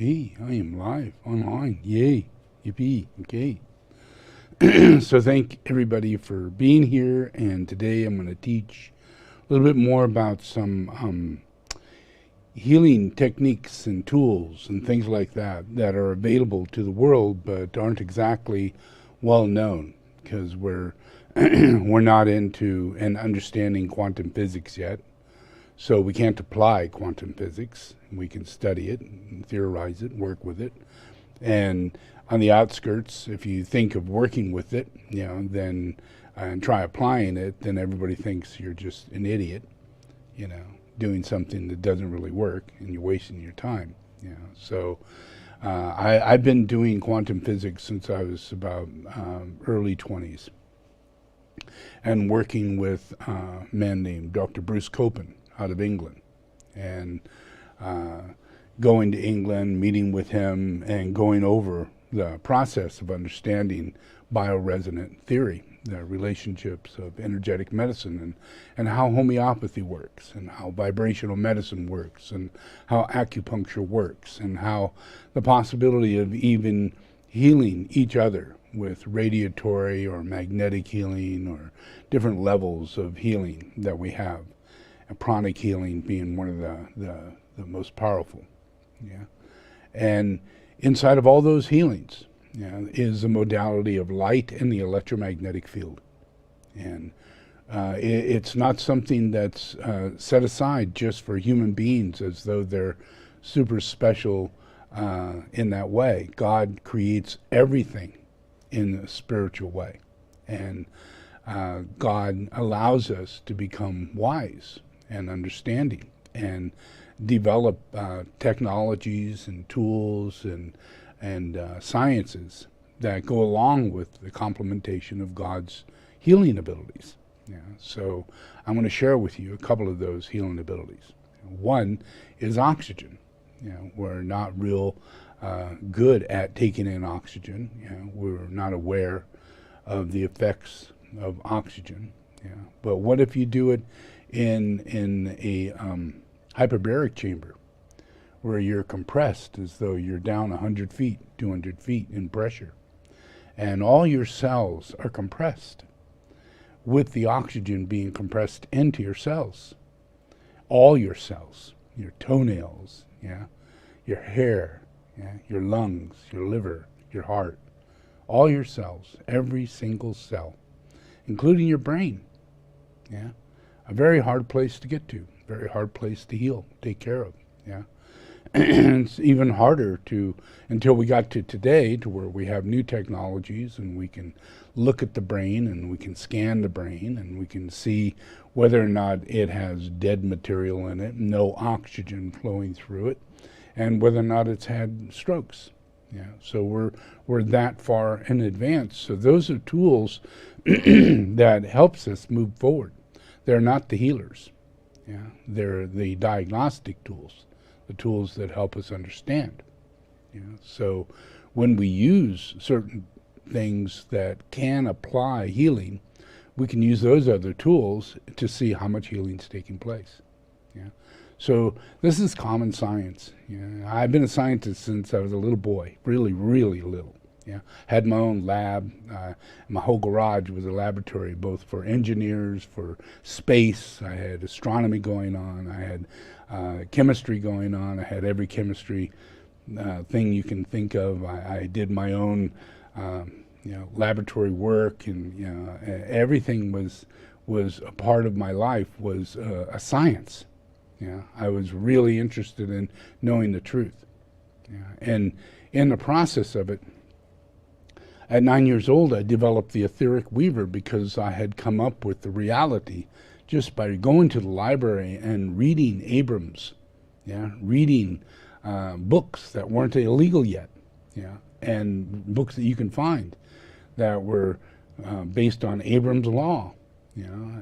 Okay, I am live, online, yay, yippee, okay. So thank everybody for being here, and today I'm going to teach a little bit more about some healing techniques and tools and things like that that are available to the world but aren't exactly well known because we're not into and understanding quantum physics yet. So we can't apply quantum physics. We can study it, and theorize it, work with it. And on the outskirts, if you think of working with it, then and try applying it, then everybody thinks you're just an idiot, doing something that doesn't really work, and you're wasting your time. So I've been doing quantum physics since I was about early 20s, and working with a man named Dr. Bruce Copen out of England, and going to England, meeting with him, and going over the process of understanding bioresonant theory, the relationships of energetic medicine, and how homeopathy works, and how vibrational medicine works, and how acupuncture works, and how the possibility of even healing each other with radiatory or magnetic healing or different levels of healing that we have. Pranic healing being one of the most powerful. And inside of all those healings is the modality of light and the electromagnetic field. And it's not something that's set aside just for human beings as though they're super special in that way. God creates everything in a spiritual way. And God allows us to become wise and understanding, and develop technologies and tools and sciences that go along with the complementation of God's healing abilities. So I'm going to share with you a couple of those healing abilities. One is oxygen. We're not real good at taking in oxygen. We're not aware of the effects of oxygen. But what if you do it in a hyperbaric chamber, where you're compressed as though you're down 100 feet, 200 feet in pressure, and all your cells are compressed, with the oxygen being compressed into your cells. All your cells, your toenails, your hair, your lungs, your liver, your heart, all your cells, every single cell, including your brain. A very hard place to get to, very hard place to heal, take care of. And it's even harder to, until we got to today, to where we have new technologies and we can look at the brain and we can scan the brain and we can see whether or not it has dead material in it, no oxygen flowing through it, and whether or not it's had strokes. So we're that far in advance. So those are tools that helps us move forward. They're not the healers. They're the diagnostic tools, the tools that help us understand. So when we use certain things that can apply healing, we can use those other tools to see how much healing is taking place. So this is common science. I've been a scientist since I was a little boy, really, really little. Had my own lab. My whole garage was a laboratory, both for engineers, for space. I had astronomy going on. I had chemistry going on. I had every chemistry thing you can think of. I did my own, laboratory work, and everything was a part of my life, was a science. I was really interested in knowing the truth. And in the process of it, at 9 years old, I developed the etheric weaver because I had come up with the reality just by going to the library and reading Abrams, reading books that weren't illegal yet, and books that you can find that were based on Abrams' law,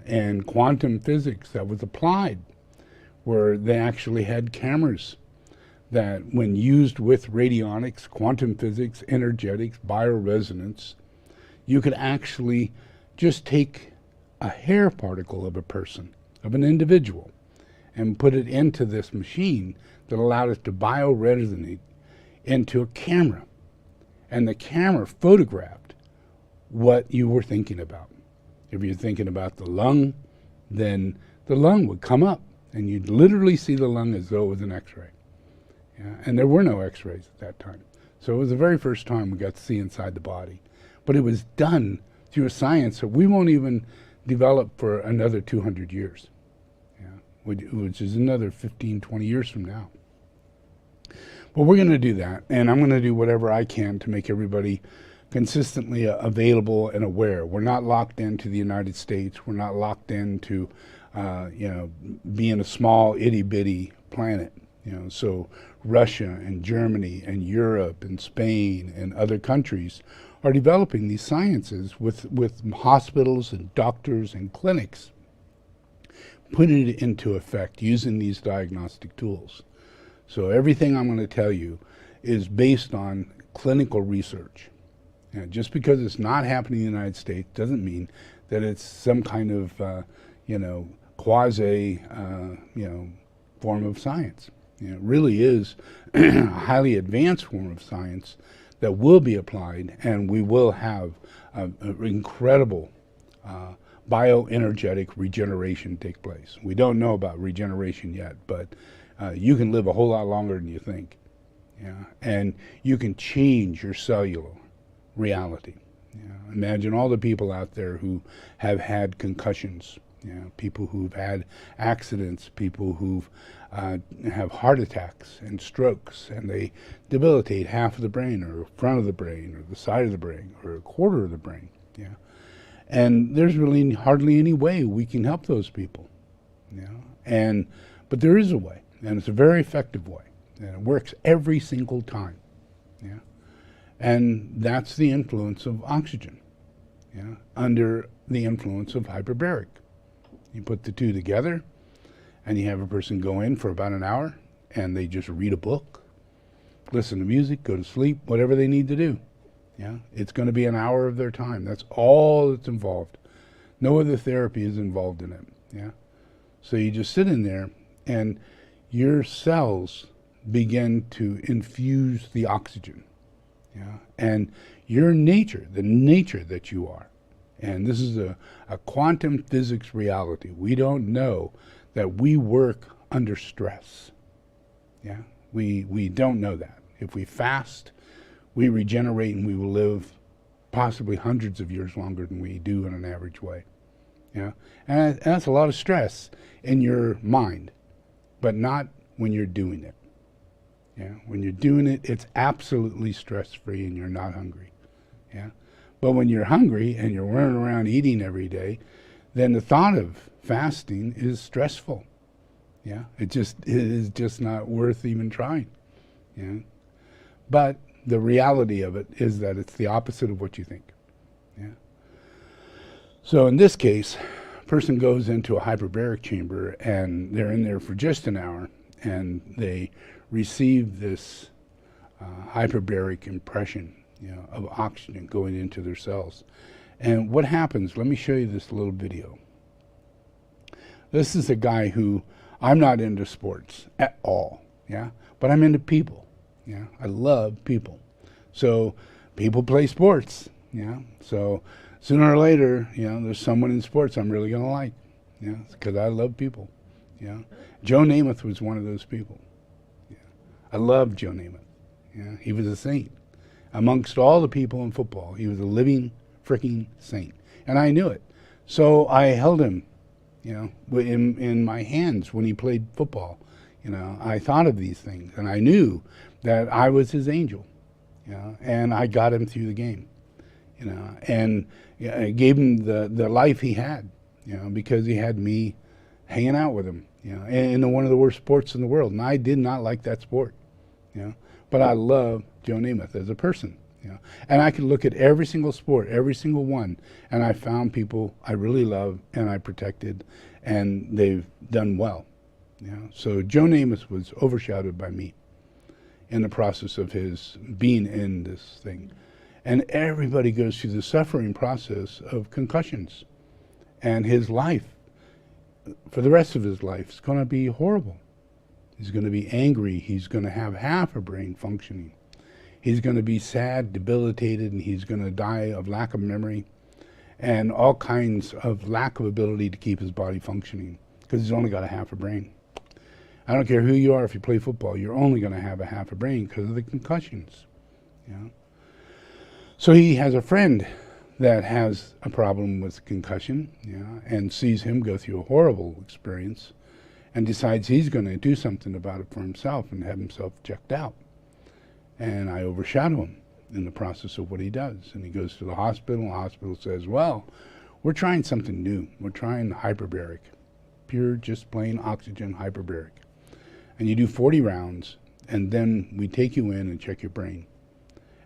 and quantum physics that was applied, where they actually had cameras that, when used with radionics, quantum physics, energetics, bioresonance, you could actually just take a hair particle of a person, of an individual, and put it into this machine that allowed it to bioresonate into a camera, and the camera photographed what you were thinking about. If you're thinking about the lung, then the lung would come up, and you'd literally see the lung as though it was an x-ray. Yeah? And there were no x-rays at that time. So it was the very first time we got to see inside the body. But it was done through a science that we won't even develop for another 200 years, which is another 15, 20 years from now. But we're going to do that, and I'm going to do whatever I can to make everybody consistently available and aware. We're not locked into the United States. We're not locked into, being a small itty-bitty planet. So Russia and Germany and Europe and Spain and other countries are developing these sciences with hospitals and doctors and clinics, putting it into effect using these diagnostic tools. So everything I'm going to tell you is based on clinical research. Just because it's not happening in the United States doesn't mean that it's some kind of, quasi, form of science. It really is a highly advanced form of science that will be applied, and we will have an incredible bioenergetic regeneration take place. We don't know about regeneration yet, but you can live a whole lot longer than you think. And you can change your cellular reality. Imagine all the people out there who have had concussions, people who've had accidents, people who've have heart attacks and strokes, and they debilitate half of the brain or front of the brain or the side of the brain or a quarter of the brain. And there's really hardly any way we can help those people. But there is a way, and it's a very effective way, and it works every single time. And that's the influence of oxygen, under the influence of hyperbaric. You put the two together, and you have a person go in for about an hour, and they just read a book, listen to music, go to sleep, whatever they need to do. It's going to be an hour of their time. That's all that's involved. No other therapy is involved in it. So you just sit in there, and your cells begin to infuse the oxygen. And your nature, the nature that you are, and this is a quantum physics reality. We don't know that we work under stress. We don't know that. If we fast, we regenerate, and we will live possibly hundreds of years longer than we do in an average way. And that's a lot of stress in your mind, but not when you're doing it. When you're doing it, it's absolutely stress-free and you're not hungry. But when you're hungry and you're running around eating every day, then the thought of fasting is stressful. It is just not worth even trying. But the reality of it is that it's the opposite of what you think. So in this case, a person goes into a hyperbaric chamber, and they're in there for just an hour, and they receive this hyperbaric impression, of oxygen going into their cells. And what happens, let me show you this little video. This is a guy who, I'm not into sports at all, but I'm into people. I love people. So people play sports, so sooner or later, there's someone in sports I'm really going to like, because I love people. Joe Namath was one of those people. I loved Joe Namath. He was a saint. Amongst all the people in football, he was a living freaking saint. And I knew it. So I held him, in my hands when he played football. I thought of these things, and I knew that I was his angel, and I got him through the game, and I gave him the life he had, because he had me hanging out with him, in one of the worst sports in the world. And I did not like that sport, but I love Joe Namath as a person, and I could look at every single sport, every single one, and I found people I really love and I protected, and they've done well. So Joe Namath was overshadowed by me in the process of his being in this thing. And everybody goes through the suffering process of concussions. And his life, for the rest of his life, is going to be horrible. He's going to be angry. He's going to have half a brain functioning. He's going to be sad, debilitated, and he's going to die of lack of memory and all kinds of lack of ability to keep his body functioning because he's only got a half a brain. I don't care who you are. If you play football, you're only going to have a half a brain because of the concussions. So he has a friend that has a problem with concussion, and sees him go through a horrible experience and decides he's going to do something about it for himself and have himself checked out. And I overshadow him in the process of what he does. And he goes to the hospital says, well, we're trying something new. We're trying hyperbaric, pure, just plain oxygen hyperbaric. And you do 40 rounds, and then we take you in and check your brain.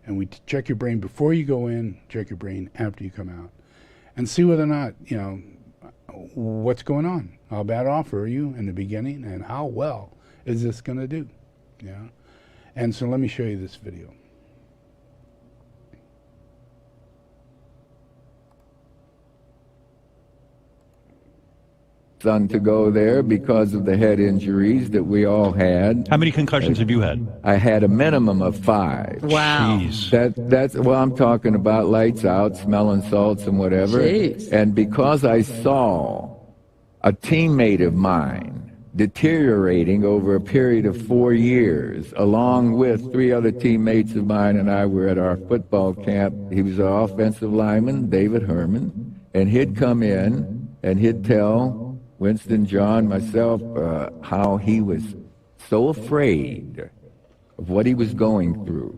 And we check your brain before you go in, check your brain after you come out, and see whether or not, what's going on. How bad off are you in the beginning, and how well is this going to do? And so let me show you this video. Son to go there because of the head injuries that we all had. How many concussions have you had? I had a minimum of 5. Wow. Jeez. That's well, I'm talking about lights out, smelling salts and whatever. Jeez. And because I saw a teammate of mine deteriorating over a period of 4 years, along with 3 other teammates of mine and I were at our football camp. He was our offensive lineman, David Herman, and he'd come in and he'd tell Winston, John, myself, how he was so afraid of what he was going through.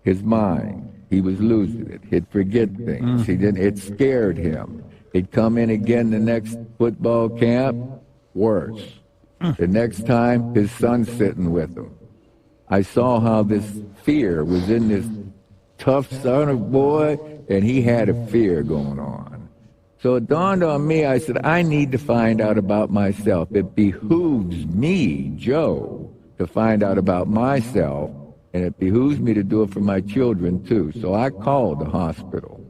His mind, he was losing it. He'd forget things. It scared him. He'd come in again the next football camp, worse. The next time, his son's sitting with him. I saw how this fear was in this tough son of boy, and he had a fear going on. So it dawned on me, I said, I need to find out about myself. It behooves me, Joe, to find out about myself, and it behooves me to do it for my children, too. So I called the hospital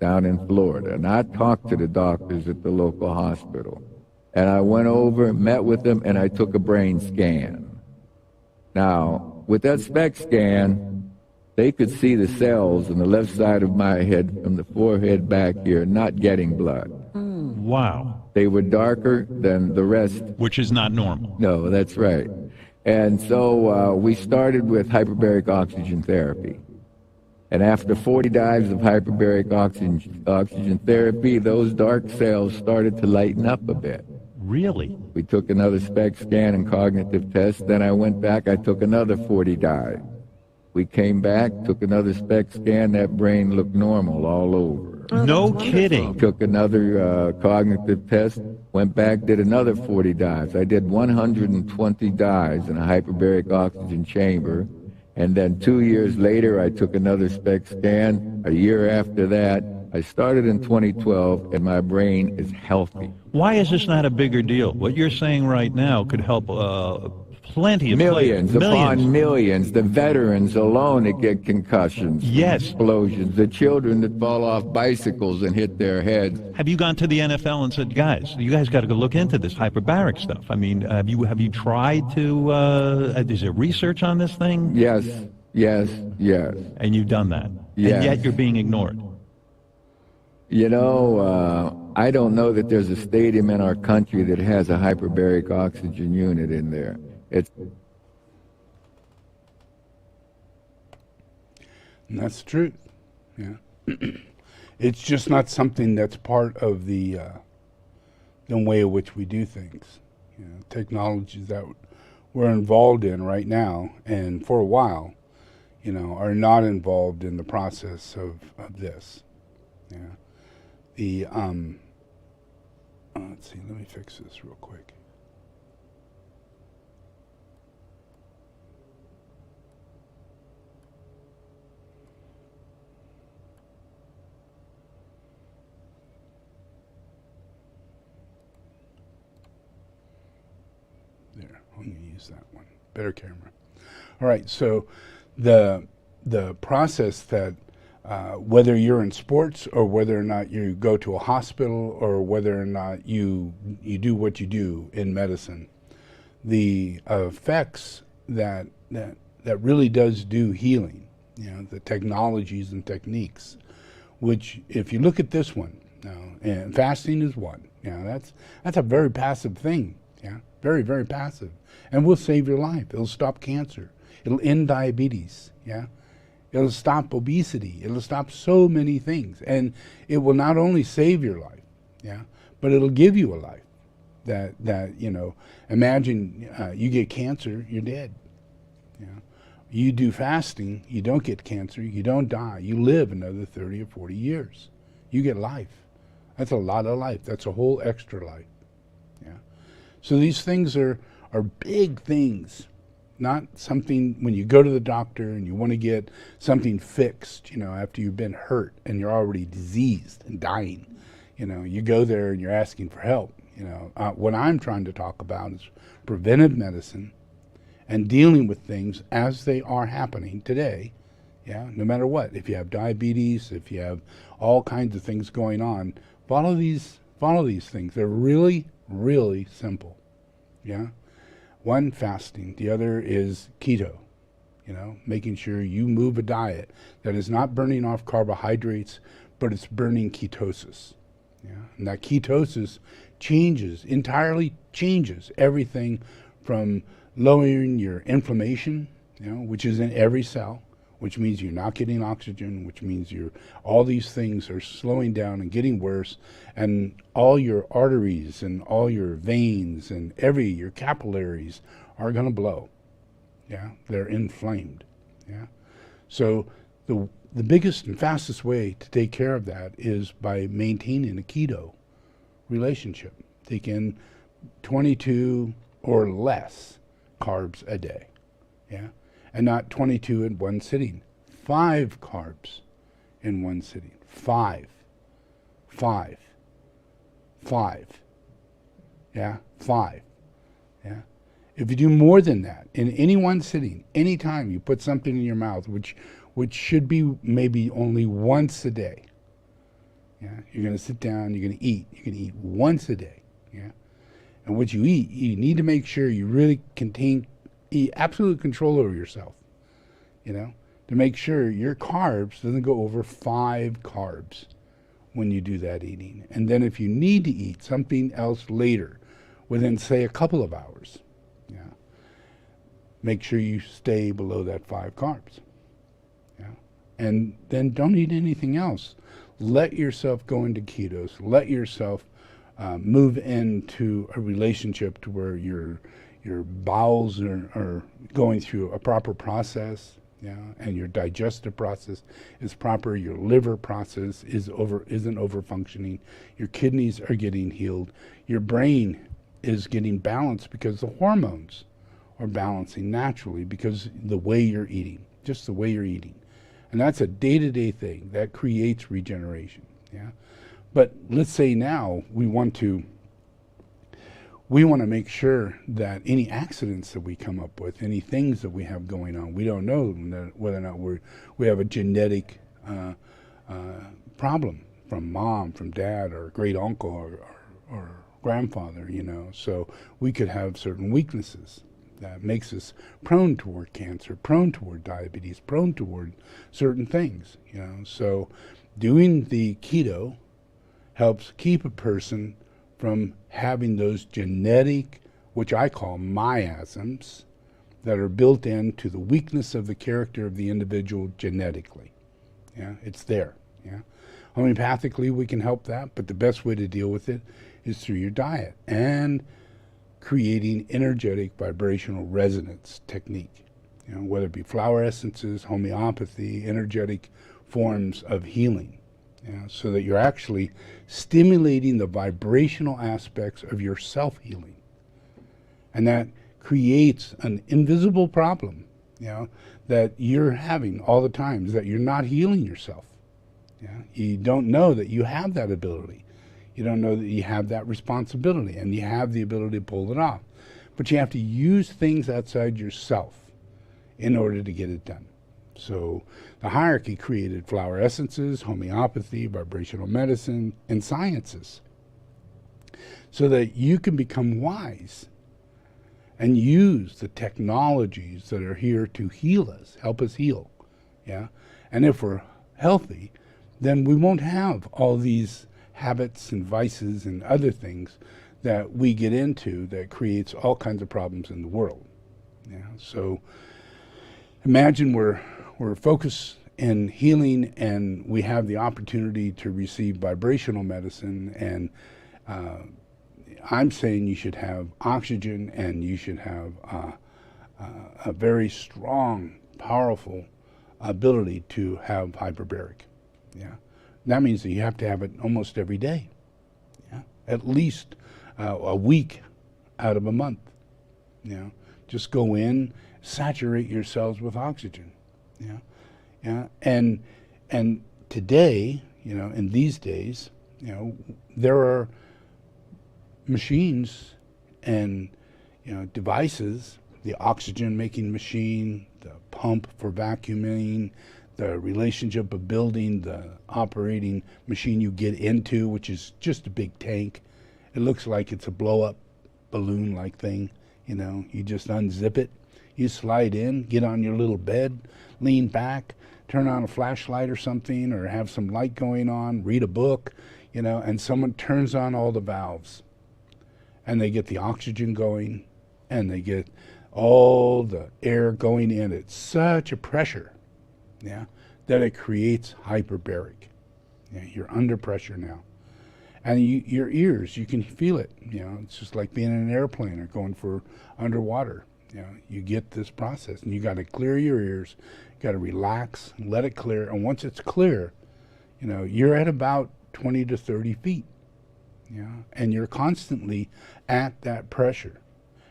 down in Florida, and I talked to the doctors at the local hospital. And I went over, met with them, and I took a brain scan. Now, with that SPECT scan, they could see the cells on the left side of my head from the forehead back here not getting blood. Wow. They were darker than the rest. Which is not normal. No, that's right. And so we started with hyperbaric oxygen therapy. And after 40 dives of hyperbaric oxygen therapy, those dark cells started to lighten up a bit. Really? We took another SPECT scan and cognitive test. Then I went back, I took another 40 dives. We came back, took another SPECT scan, that brain looked normal all over. Oh, no kidding. Took another cognitive test, went back, did another 40 dives. I did 120 dives in a hyperbaric oxygen chamber, and then 2 years later I took another SPECT scan. A year after that, I started in 2012, and my brain is healthy. Why is this not a bigger deal? What you're saying right now could help plenty of millions players. Upon millions. The veterans alone that get concussions, yes, explosions, the children that fall off bicycles and hit their heads. Have you gone to the NFL and said, guys, you guys got to go look into this hyperbaric stuff? I mean, have you tried to, is there research on this thing? Yes. And you've done that? Yes. And yet you're being ignored? You know, I don't know that there's a stadium in our country that has a hyperbaric oxygen unit in there. And that's the truth. It's just not something that's part of the way in which we do things. Technologies that we're involved in right now, and for a while, are not involved in the process of this. Let's see. Let me fix this real quick. There, I'm going to use that one. Better camera. All right, so the process that whether you're in sports or whether or not you go to a hospital or whether or not you do what you do in medicine, the effects that really does do healing you know, the technologies and techniques, which if you look at this one, and fasting is one, you know, that's a very passive thing, yeah, very, very passive, and will save your life. It'll stop cancer. It'll end diabetes, yeah. It'll stop obesity. It'll stop so many things, and it will not only save your life, yeah, but it'll give you a life that you know. Imagine you get cancer, you're dead. You know, you do fasting, you don't get cancer, you don't die, you live another 30 or 40 years. You get life. That's a lot of life. That's a whole extra life. Yeah. So these things are big things, not something when you go to the doctor and you want to get something fixed, you know, after you've been hurt and you're already diseased and dying. You know, you go there and you're asking for help. You know, what I'm trying to talk about is preventive medicine and dealing with things as they are happening today. Yeah, no matter what. If you have diabetes, if you have all kinds of things going on, follow these things. They're really, really simple. Yeah. One, fasting. The other is keto. You know, making sure you move a diet that is not burning off carbohydrates, but it's burning ketosis. Yeah. And that ketosis entirely changes everything from lowering your inflammation, you know, which is in every cell, which means you're not getting oxygen, which means all these things are slowing down and getting worse, and all your arteries and all your veins and your capillaries are going to blow. Yeah, they're inflamed. Yeah, so the biggest and fastest way to take care of that is by maintaining a keto relationship. Take in 22 or less carbs a day. Yeah. And not 22 in one sitting. 5 carbs in one sitting. 5. Yeah, 5. Yeah. If you do more than that, in any one sitting, any time you put something in your mouth, which should be maybe only once a day. Yeah. You're going to sit down, you're going to eat. You're going to eat once a day. Yeah. And what you eat, you need to make sure you really absolute control over yourself, you know, to make sure your carbs doesn't go over 5 carbs when you do that eating. And then if you need to eat something else later, within, say, a couple of hours, yeah, make sure you stay below that 5 carbs. Yeah. And then don't eat anything else. Let yourself go into ketos. Let yourself move into a relationship to where your bowels are going through a proper process, yeah, and your digestive process is proper, your liver process isn't over functioning, your kidneys are getting healed, your brain is getting balanced because the hormones are balancing naturally because the way you're eating, just the way you're eating. And that's a day-to-day thing that creates regeneration, yeah. But let's say now we want to make sure that any accidents that we come up with, any things that we have going on, we don't know whether or not we have a genetic problem from mom, from dad, or great uncle, or grandfather, you know. So we could have certain weaknesses that makes us prone toward cancer, prone toward diabetes, prone toward certain things, you know. So doing the keto helps keep a person from having those genetic, which I call miasms, that are built into the weakness of the character of the individual genetically. Yeah, it's there. Yeah, homeopathically we can help that, but the best way to deal with it is through your diet and creating energetic vibrational resonance technique. You know, whether it be flower essences, homeopathy, energetic forms of healing. Yeah, so that you're actually stimulating the vibrational aspects of your self-healing. And that creates an invisible problem, you know, that you're having all the time, is that you're not healing yourself. Yeah? You don't know that you have that ability. You don't know that you have that responsibility, and you have the ability to pull it off. But you have to use things outside yourself in order to get it done. So the hierarchy created flower essences, homeopathy, vibrational medicine, and sciences, so that you can become wise and use the technologies that are here to heal us, help us heal. Yeah, and if we're healthy, then we won't have all these habits and vices and other things that we get into that creates all kinds of problems in the world. Yeah, so imagine we're focused in healing, and we have the opportunity to receive vibrational medicine, and I'm saying you should have oxygen, and you should have a very strong, powerful ability to have hyperbaric. Yeah, that means that you have to have it almost every day. Yeah, at least a week out of a month. You know, just go in, saturate yourselves with oxygen. Yeah, yeah, and today, you know, in these days, you know, there are machines and, you know, devices, the oxygen making machine, the pump for vacuuming, the relationship of building the operating machine you get into, which is just a big tank. It looks like it's a blow-up balloon-like thing. You know, you just unzip it, you slide in, get on your little bed, lean back, turn on a flashlight or something, or have some light going on, read a book, you know, and someone turns on all the valves. And they get the oxygen going, and they get all the air going in at such a pressure, yeah, that it creates hyperbaric. Yeah, you're under pressure now. And your ears, you can feel it. You know, it's just like being in an airplane or going for underwater. You know, you get this process, and you got to clear your ears, you got to relax, and let it clear. And once it's clear, you know, you're at about 20 to 30 feet. Yeah, and you're constantly at that pressure,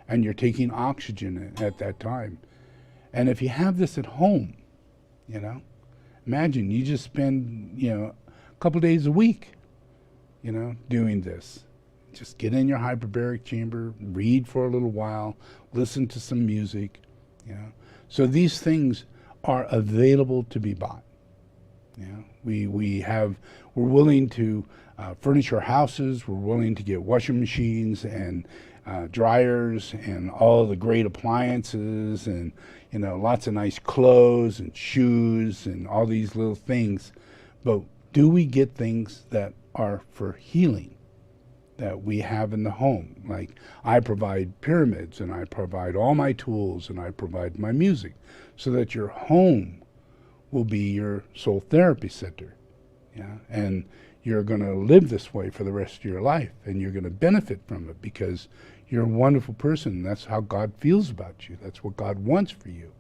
and you're taking oxygen at that time. And if you have this at home, you know, imagine you just spend, you know, a couple days a week, you know, doing this. Just get in your hyperbaric chamber, read for a little while, listen to some music, you know. So these things are available to be bought. You know, we're willing to furnish our houses. We're willing to get washing machines and dryers and all the great appliances, and, you know, lots of nice clothes and shoes and all these little things. But do we get things that are for healing that we have in the home? Like, I provide pyramids, and I provide all my tools, and I provide my music, so that your home will be your soul therapy center. Yeah, and you're going to live this way for the rest of your life, and you're going to benefit from it because you're a wonderful person. That's how God feels about you. That's what God wants for you.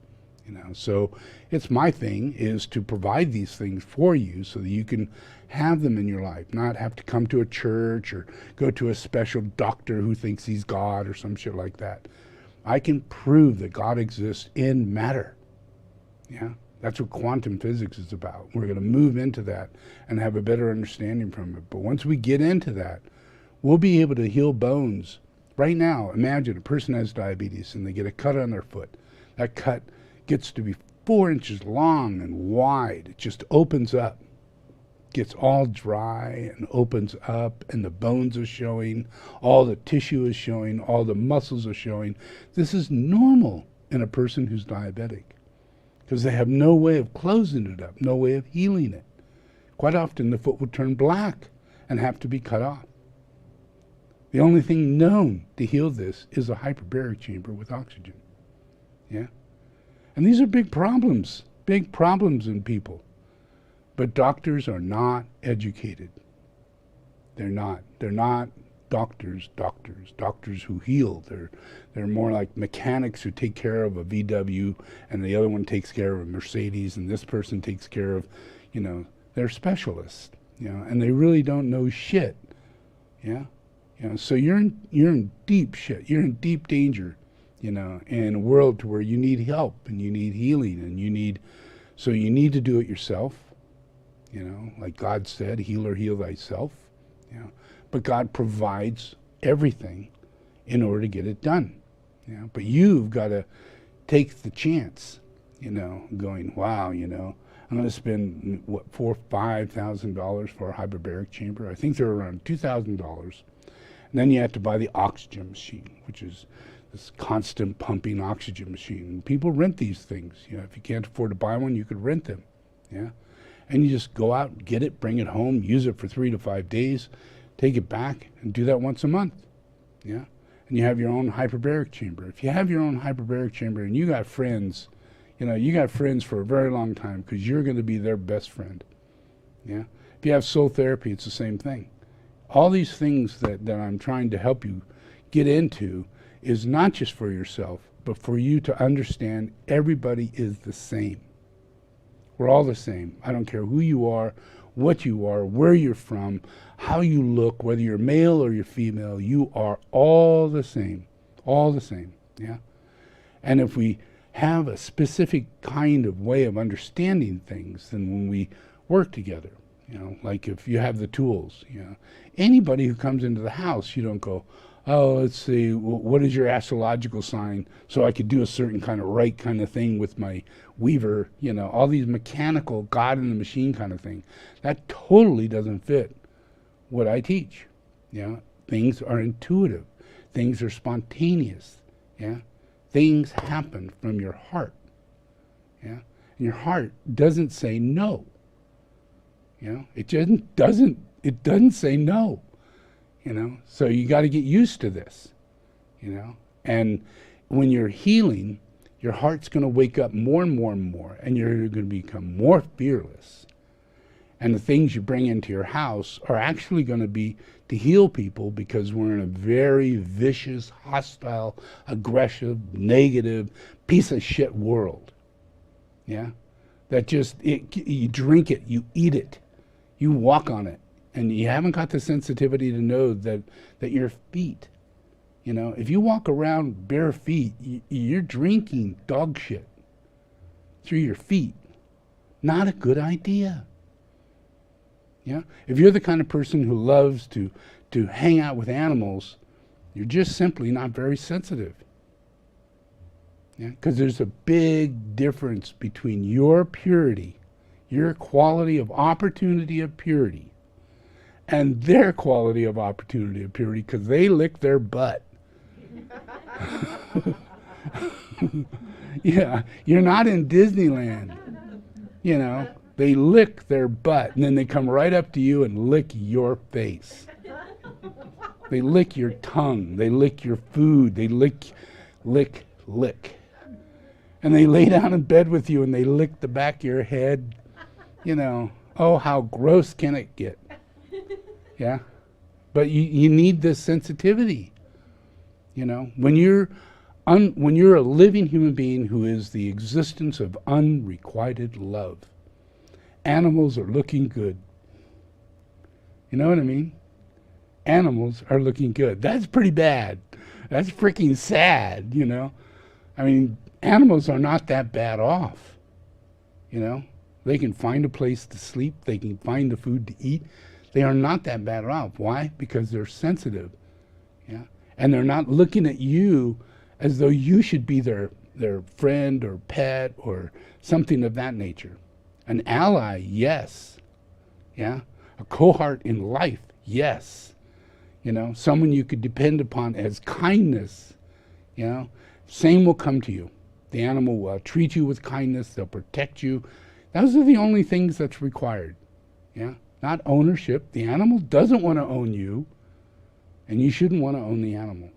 You know, so it's my thing is to provide these things for you so that you can have them in your life, not have to come to a church or go to a special doctor who thinks he's God or some shit like that. I can prove that God exists in matter. Yeah, that's what quantum physics is about. We're going to move into that and have a better understanding from it. But once we get into that, we'll be able to heal bones. Right now, imagine a person has diabetes and they get a cut on their foot. That cut gets to be 4 inches long and wide. It just opens up, gets all dry and opens up, and the bones are showing, all the tissue is showing, all the muscles are showing. This is normal in a person who's diabetic because they have no way of closing it up, no way of healing it. Quite often the foot will turn black and have to be cut off. The only thing known to heal this is a hyperbaric chamber with oxygen. Yeah? And these are big problems in people. But doctors are not educated. They're not doctors who heal. They're more like mechanics who take care of a VW, and the other one takes care of a Mercedes, and this person takes care of, you know, they're specialists, you know, and they really don't know shit. Yeah? You know, so you're in deep shit. You're in deep danger, you know, in a world to where you need help and you need healing and you need to do it yourself, you know, like God said, heal or heal thyself, you know, but God provides everything in order to get it done, you know, but you've got to take the chance, you know, going, wow, you know, I'm going to spend, what, $4,000 or $5,000 for a hyperbaric chamber. I think they're around $2,000. And then you have to buy the oxygen machine, which is this constant pumping oxygen machine. People rent these things. You know, if you can't afford to buy one, you could rent them. Yeah, and you just go out, get it, bring it home, use it for 3 to 5 days, take it back, and do that once a month. Yeah, and you have your own hyperbaric chamber. If you have your own hyperbaric chamber and you got friends, you know, you got friends for a very long time because you're going to be their best friend. Yeah, if you have soul therapy, it's the same thing. All these things that I'm trying to help you get into is not just for yourself, but for you to understand everybody is the same. We're all the same. I don't care who you are, what you are, where you're from, how you look, whether you're male or you're female, you are all the same. All the same, yeah? And if we have a specific kind of way of understanding things, then when we work together, you know, like if you have the tools, you know, anybody who comes into the house, you don't go, oh, let's see, what is your astrological sign so I could do a certain kind of right kind of thing with my weaver, you know, all these mechanical God in the machine kind of thing. That totally doesn't fit what I teach. Yeah, things are intuitive. Things are spontaneous. Yeah, things happen from your heart. Yeah, and your heart doesn't say no. You know, it doesn't say no. You know, so you got to get used to this, you know. And when you're healing, your heart's going to wake up more and more and more, and you're going to become more fearless. And the things you bring into your house are actually going to be to heal people, because we're in a very vicious, hostile, aggressive, negative, piece of shit world. Yeah? That just, you drink it, you eat it, you walk on it. And you haven't got the sensitivity to know that your feet, you know, if you walk around bare feet, you're drinking dog shit through your feet. Not a good idea. Yeah? If you're the kind of person who loves to hang out with animals, you're just simply not very sensitive. Yeah? Because there's a big difference between your purity, your quality of opportunity of purity, and their quality of opportunity of purity, because they lick their butt. Yeah, you're not in Disneyland. You know, they lick their butt, and then they come right up to you and lick your face. They lick your tongue. They lick your food. They lick. And they lay down in bed with you and they lick the back of your head. You know, oh, how gross can it get? Yeah, but you need this sensitivity. You know, when you're a living human being who is the existence of unrequited love, animals are looking good. You know what I mean? Animals are looking good. That's pretty bad. That's freaking sad, you know? I mean, animals are not that bad off. You know? They can find a place to sleep. They can find the food to eat. They are not that bad off. Why? Because they're sensitive. Yeah? And they're not looking at you as though you should be their friend or pet or something of that nature. An ally, yes. Yeah? A cohort in life, yes. You know, someone you could depend upon as kindness. You know, same will come to you. The animal will treat you with kindness. They'll protect you. Those are the only things that's required. Yeah? Not ownership. The animal doesn't want to own you, and you shouldn't want to own the animal.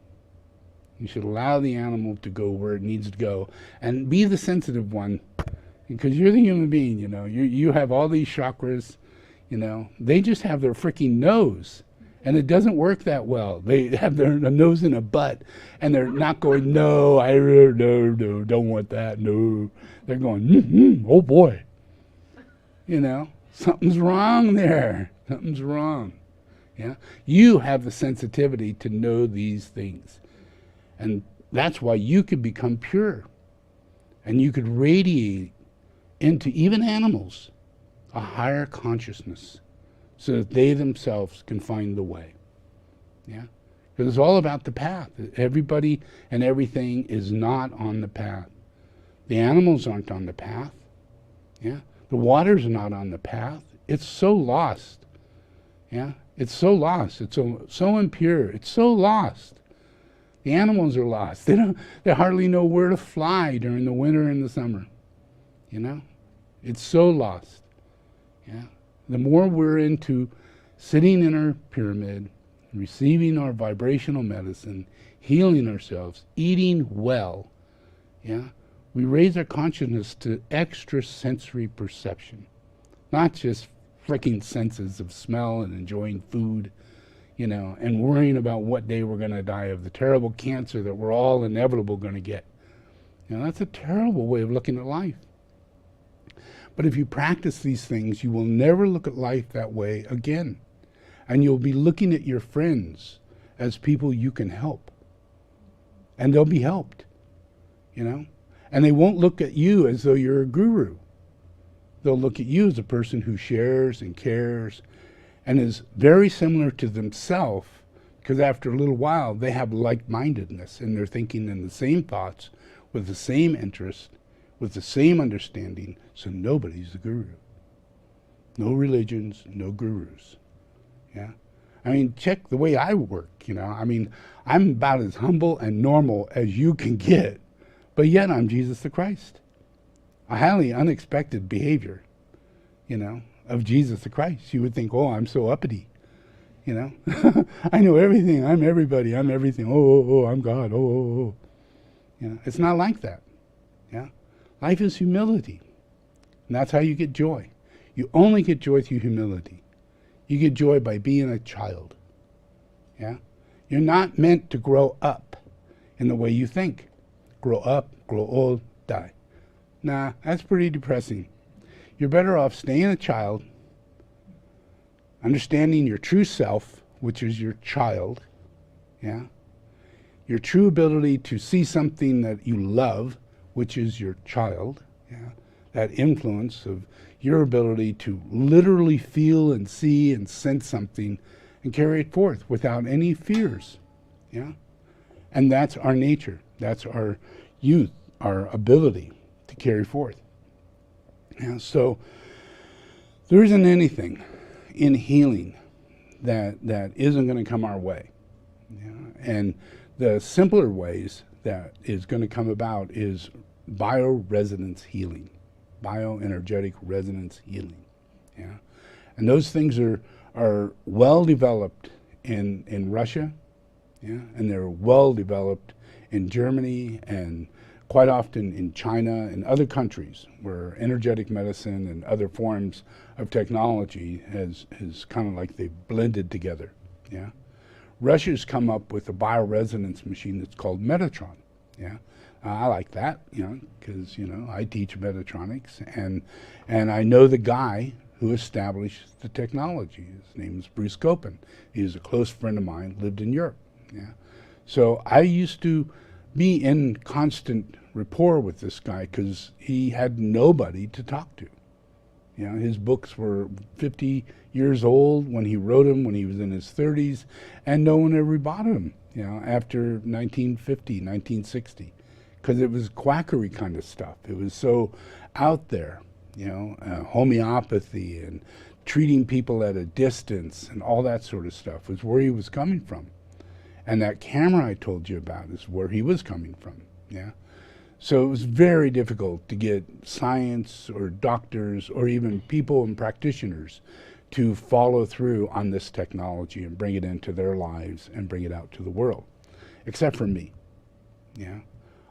You should allow the animal to go where it needs to go and be the sensitive one, because you're the human being, you know. You have all these chakras, you know. They just have their freaking nose, and it doesn't work that well. They have their nose in a butt, and they're not going, no, no, don't want that, no. They're going, oh boy. You know, something's wrong there. Something's wrong. Yeah? You have the sensitivity to know these things. And that's why you could become pure. And you could radiate into even animals a higher consciousness so that they themselves can find the way. Yeah? Because it's all about the path. Everybody and everything is not on the path. The animals aren't on the path. Yeah? The water's not on the path. It's so lost. Yeah? It's so lost. It's so impure. It's so lost The animals are lost. They hardly know where to fly during the winter and the summer. You know? It's so lost. Yeah. The more we're into sitting in our pyramid, receiving our vibrational medicine, healing ourselves, eating well, yeah, we raise our consciousness to extrasensory perception, not just freaking senses of smell and enjoying food, you know, and worrying about what day we're going to die of the terrible cancer that we're all inevitably going to get. You know, that's a terrible way of looking at life. But if you practice these things, you will never look at life that way again. And you'll be looking at your friends as people you can help. And they'll be helped, you know. And they won't look at you as though you're a guru. They'll look at you as a person who shares and cares and is very similar to themselves, because after a little while they have like-mindedness and they're thinking in the same thoughts, with the same interest, with the same understanding, so nobody's a guru. No religions, no gurus. Yeah? I mean, check the way I work, you know. I mean, I'm about as humble and normal as you can get, but yet I'm Jesus the Christ. A highly unexpected behavior, you know, of Jesus the Christ. You would think, oh, I'm so uppity, you know. I know everything, I'm everybody, I'm everything. Oh, I'm God, oh. You know, it's not like that, yeah. Life is humility, and that's how you get joy. You only get joy through humility. You get joy by being a child, yeah. You're not meant to grow up in the way you think. Grow up, grow old, die. Nah, that's pretty depressing. You're better off staying a child, understanding your true self, which is your child, yeah? Your true ability to see something that you love, which is your child, yeah? That influence of your ability to literally feel and see and sense something and carry it forth without any fears, yeah? And that's our nature. That's our youth, our ability to carry forth. Yeah, so there isn't anything in healing that isn't going to come our way. Yeah? And the simpler ways that is going to come about is bioresonance healing, bioenergetic resonance healing. Yeah? And those things are well developed in Russia, yeah? And they're well developed in Germany and quite often in China and other countries where energetic medicine and other forms of technology has kind of like they've blended together. Yeah, Russia's come up with a bioresonance machine that's called Metatron. Yeah, I like that, you know, because you know I teach Metatronics and I know the guy who established the technology. His name is Bruce Copen. He's a close friend of mine, lived in Europe. Yeah, so I used to be in constant rapport with this guy because he had nobody to talk to. You know, his books were 50 years old when he wrote them, when he was in his 30s, and no one ever bought them, you know, after 1950, 1960, because it was quackery kind of stuff. It was so out there, you know, homeopathy and treating people at a distance and all that sort of stuff was where he was coming from. And that camera I told you about is where he was coming from, yeah? So it was very difficult to get science or doctors or even people and practitioners to follow through on this technology and bring it into their lives and bring it out to the world, except for me, yeah?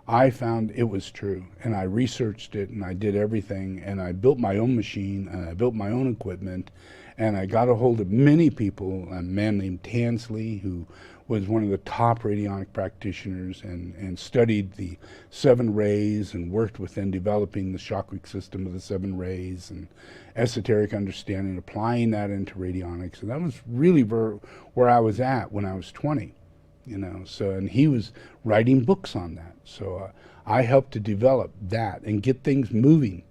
I found it was true, and I researched it, and I did everything, and I built my own machine, and I built my own equipment, and I got a hold of many people, a man named Tansley, who was one of the top radionic practitioners and studied the 7 rays and worked within developing the chakric system of the 7 rays and esoteric understanding, applying that into radionics. And that was really where I was at when I was 20, you know. So, and he was writing books on that. So I helped to develop that and get things moving.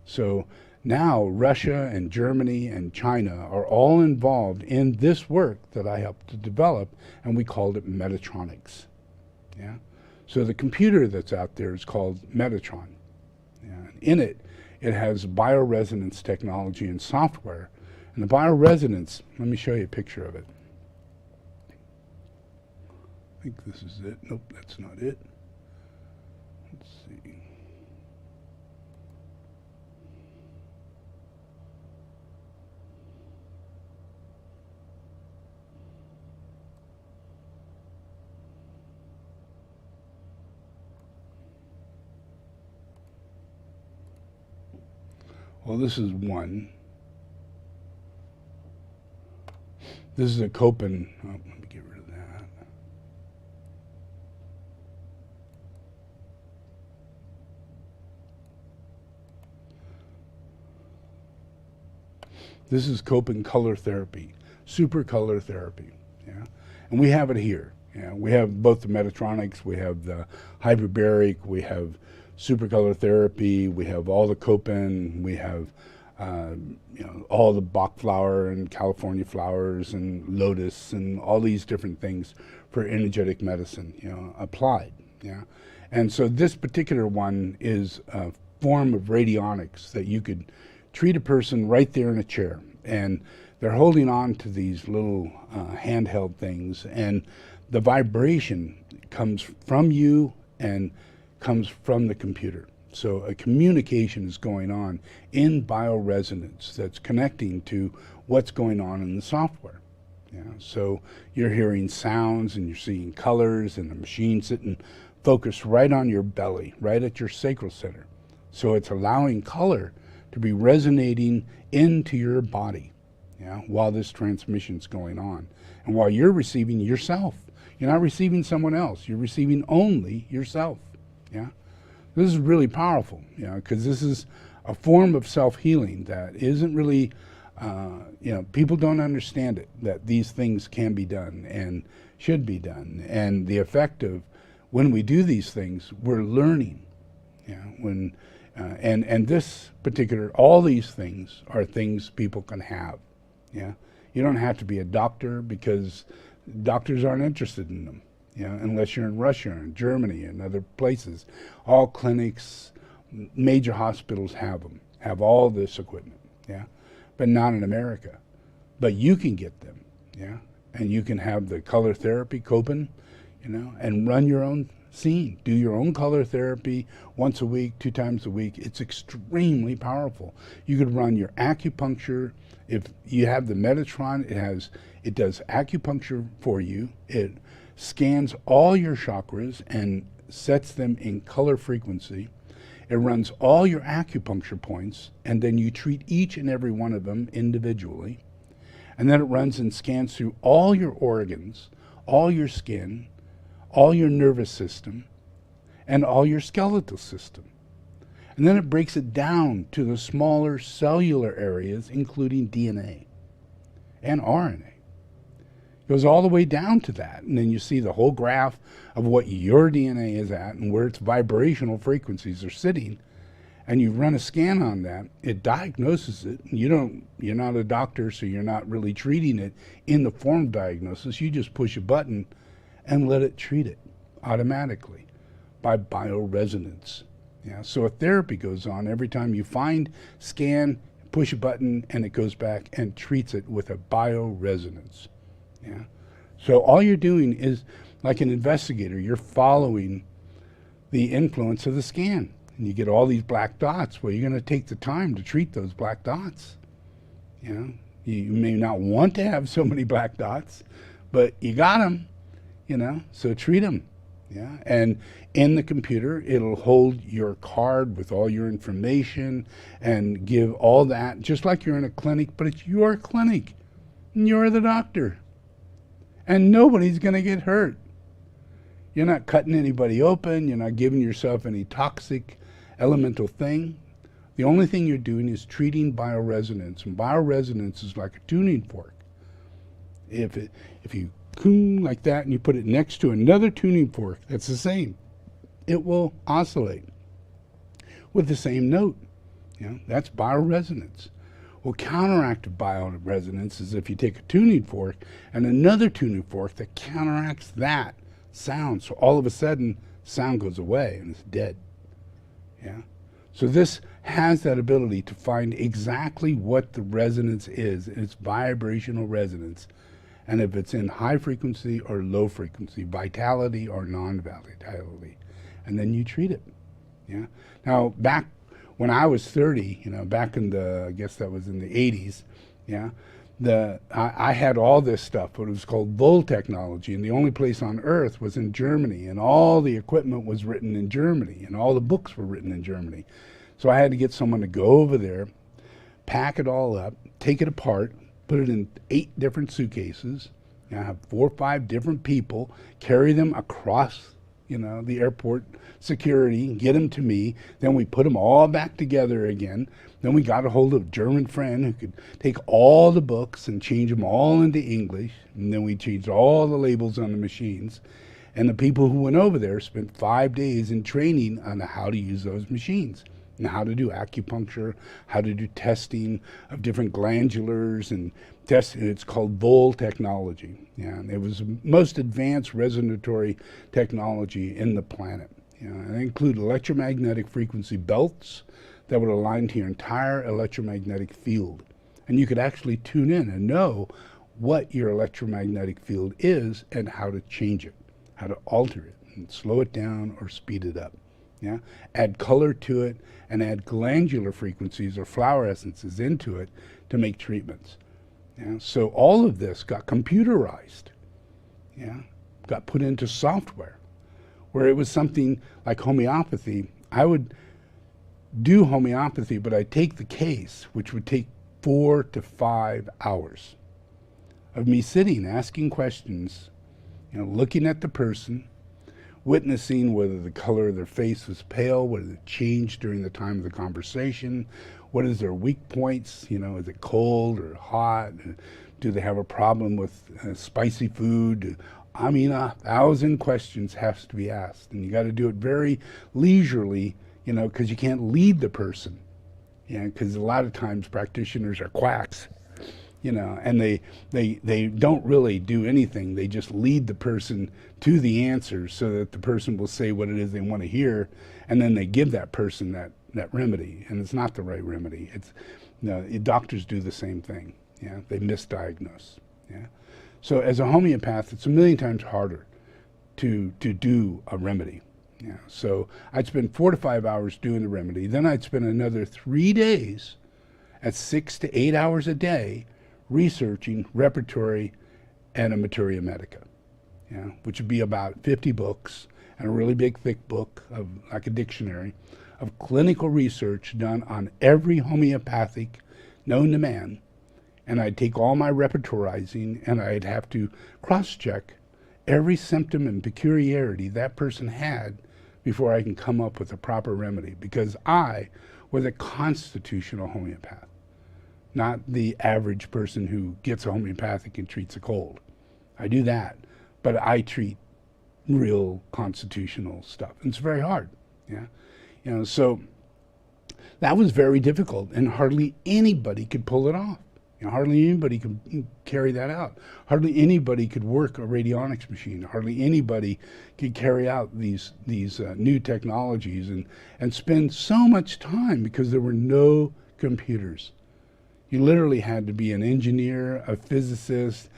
So now Russia and Germany and China are all involved in this work that I helped to develop, and we called it Metatronics. Yeah? So the computer that's out there is called Metatron. Yeah? In it, it has bioresonance technology and software. And the bioresonance, let me show you a picture of it. think this is it. Nope, that's not it. Let's see. Well, this is one. This is a Copen. Oh, let me get rid of that. This is Copen color therapy, super color therapy. Yeah, and we have it here. Yeah, we have both the Metatronics, we have the Hyperbaric, we have super color therapy, we have all the Copen, we have all the Bach flower and California flowers and lotus and all these different things for energetic medicine, applied. Yeah, and so this particular one is a form of radionics that you could treat a person right there in a chair, and they're holding on to these little handheld things, and the vibration comes from you and comes from the computer. So a communication is going on in bioresonance that's connecting to what's going on in the software. Yeah, so you're hearing sounds and you're seeing colors, and the machine sitting focused right on your belly, right at your sacral center. So it's allowing color to be resonating into your body, while this transmission's going on. And while you're receiving yourself, you're not receiving someone else, you're receiving only yourself. Yeah, this is really powerful, because this is a form of self-healing that isn't really, people don't understand it, that these things can be done and should be done. And the effect of when we do these things, we're learning. And this particular, all these things are things people can have. Yeah, you don't have to be a doctor, because doctors aren't interested in them. Unless you're in Russia and Germany and other places. All clinics, major hospitals have them, have all this equipment, but not in America. But you can get them, and you can have the color therapy, Copen, and run your own scene. Do your own color therapy once a week, 2 times a week. It's extremely powerful. You could run your acupuncture. If you have the Metatron, it does acupuncture for you. It scans all your chakras and sets them in color frequency. It runs all your acupuncture points, and then you treat each and every one of them individually. And then it runs and scans through all your organs, all your skin, all your nervous system, and all your skeletal system. And then it breaks it down to the smaller cellular areas, including DNA and RNA. Goes all the way down to that, and then you see the whole graph of what your DNA is at and where its vibrational frequencies are sitting, and you run a scan on that. It diagnoses it. You're not a doctor, so you're not really treating it in the form of diagnosis. You just push a button and let it treat it automatically by bioresonance. So a therapy goes on every time you find, scan, push a button, and it goes back and treats it with a bioresonance. So all you're doing is, like an investigator, you're following the influence of the scan, and you get all these black dots. Well, you're going to take the time to treat those black dots. You may not want to have so many black dots, but you got them, so treat them. And in the computer, it'll hold your card with all your information and give all that, just like you're in a clinic, but it's your clinic, and you're the doctor. And nobody's going to get hurt. You're not cutting anybody open. You're not giving yourself any toxic elemental thing. The only thing you're doing is treating bioresonance. And bioresonance is like a tuning fork. If you coon like that and you put it next to another tuning fork that's the same, it will oscillate with the same note. That's bioresonance. Well, counteractive bioresonance is if you take a tuning fork and another tuning fork that counteracts that sound. So all of a sudden, sound goes away and it's dead. So this has that ability to find exactly what the resonance is, and it's vibrational resonance, and if it's in high frequency or low frequency, vitality or non-vitality, and then you treat it. Yeah. Now, back when I was 30, back in the, I guess that was in the 80s, yeah, I had all this stuff, but it was called Vol technology, and the only place on earth was in Germany, and all the equipment was written in Germany, and all the books were written in Germany. So I had to get someone to go over there, pack it all up, take it apart, put it in 8 different suitcases, have 4 or 5 different people, carry them across the airport security, get them to me. Then we put them all back together again. Then we got a hold of a German friend who could take all the books and change them all into English. And then we changed all the labels on the machines. And the people who went over there spent 5 days in training on how to use those machines and how to do acupuncture, how to do testing of different glandulars and testing. It's called Vol technology. Yeah, and it was the most advanced resonatory technology in the planet. And they include electromagnetic frequency belts that would align to your entire electromagnetic field. And you could actually tune in and know what your electromagnetic field is and how to change it, how to alter it, and slow it down or speed it up. Yeah, add color to it and add glandular frequencies or flower essences into it to make treatments. Yeah, so all of this got computerized. Yeah, got put into software, where it was something like homeopathy. I would do homeopathy, but I'd take the case, which would take 4 to 5 hours of me sitting, asking questions, looking at the person, witnessing whether the color of their face was pale, whether it changed during the time of the conversation, what is their weak points, is it cold or hot, do they have a problem with spicy food? I mean, 1,000 questions has to be asked, and you got to do it very leisurely, because you can't lead the person, because a lot of times practitioners are quacks, and they don't really do anything. They just lead the person to the answers so that the person will say what it is they want to hear, and then they give that person that remedy, and it's not the right remedy. It's doctors do the same thing. Yeah, they misdiagnose. Yeah, so as a homeopath, it's a million times harder to do a remedy. Yeah, so I'd spend 4 to 5 hours doing the remedy. Then I'd spend another 3 days at 6 to 8 hours a day researching repertory and a materia medica, which would be about 50 books and a really big thick book of like a dictionary of clinical research done on every homeopathic known to man. And I'd take all my repertorizing and I'd have to cross-check every symptom and peculiarity that person had before I can come up with a proper remedy, because I was a constitutional homeopath, not the average person who gets a homeopathic and treats a cold. I do that, but I treat real constitutional stuff. And it's very hard, so that was very difficult, and hardly anybody could pull it off. Hardly anybody could carry that out. Hardly anybody could work a radionics machine. Hardly anybody could carry out these new technologies and spend so much time, because there were no computers. You literally had to be an engineer, a physicist,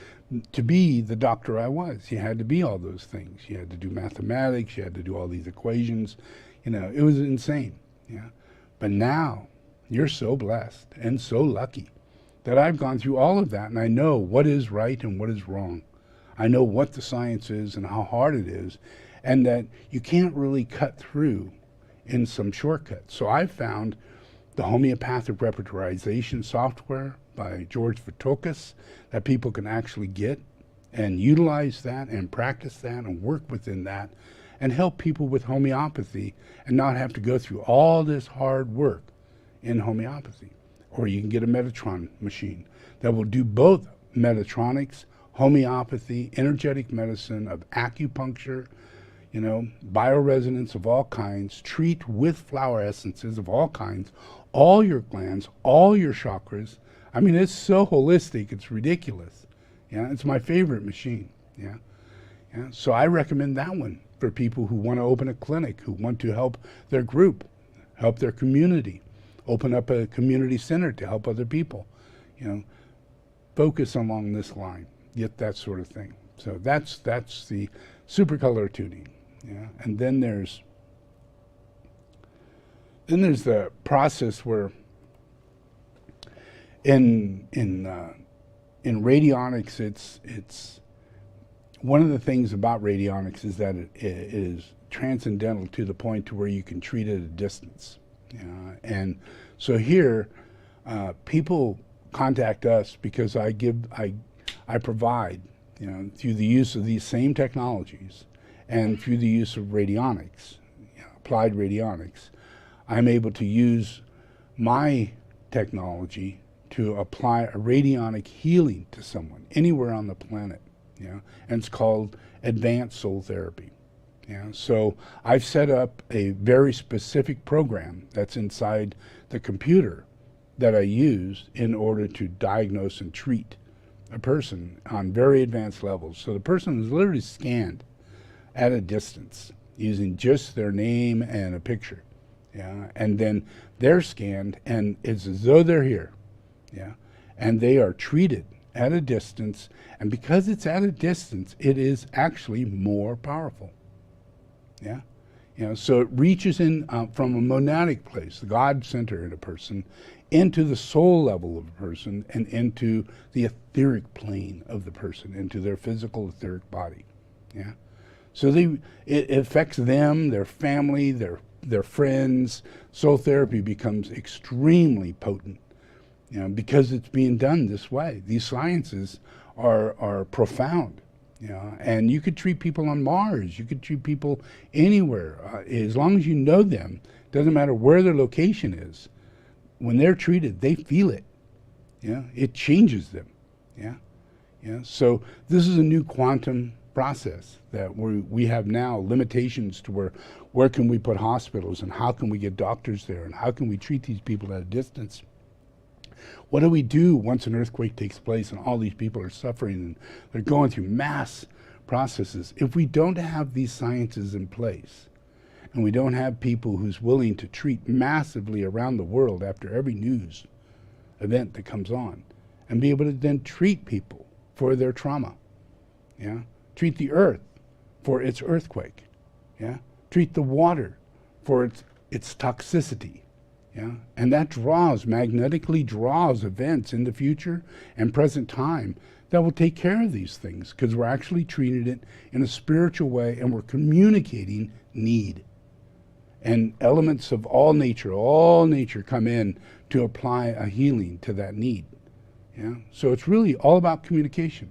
to be the doctor I was. You had to be all those things. You had to do mathematics. You had to do all these equations. It was insane. Yeah, but now you're so blessed and so lucky that I've gone through all of that, and I know what is right and what is wrong. I know what the science is and how hard it is, and that you can't really cut through in some shortcuts. So I've found the homeopathic repertorization software by George Vithokas that people can actually get and utilize that and practice that and work within that and help people with homeopathy and not have to go through all this hard work in homeopathy. Or you can get a Metatron machine that will do both Metatronics, homeopathy, energetic medicine, of acupuncture, bioresonance of all kinds, treat with flower essences of all kinds, all your glands, all your chakras. I mean, it's so holistic, it's ridiculous. It's my favorite machine. So I recommend that one for people who want to open a clinic, who want to help their group, help their community. Open up a community center to help other people. Focus along this line. get that sort of thing. So that's the supercolor tuning. Yeah, and then there's the process where in radionics, it's one of the things about radionics is that it is transcendental to the point to where you can treat at a distance. And so here, people contact us because I provide, through the use of these same technologies and through the use of radionics, applied radionics, I'm able to use my technology to apply a radionic healing to someone anywhere on the planet. And it's called advanced soul therapy. So I've set up a very specific program that's inside the computer that I use in order to diagnose and treat a person on very advanced levels. So the person is literally scanned at a distance using just their name and a picture. And then they're scanned, and it's as though they're here. And they are treated at a distance, and because it's at a distance, it is actually more powerful. So it reaches in from a monadic place, the God center in a person, into the soul level of a person, and into the etheric plane of the person, into their physical etheric body. So it affects them, their family, their friends. Soul therapy becomes extremely potent, because it's being done this way. These sciences are profound. And you could treat people on Mars, you could treat people anywhere, as long as you know them. Doesn't matter where their location is. When they're treated, they feel it. It changes them. So this is a new quantum process that we have now limitations to where can we put hospitals, and how can we get doctors there, and how can we treat these people at a distance. What do we do once an earthquake takes place and all these people are suffering and they're going through mass processes? If we don't have these sciences in place, and we don't have people who's willing to treat massively around the world after every news event that comes on, and be able to then treat people for their trauma, treat the earth for its earthquake, treat the water for its toxicity, and that magnetically draws events in the future and present time that will take care of these things, because we're actually treating it in a spiritual way, and we're communicating need. And elements of all nature come in to apply a healing to that need. So it's really all about communication.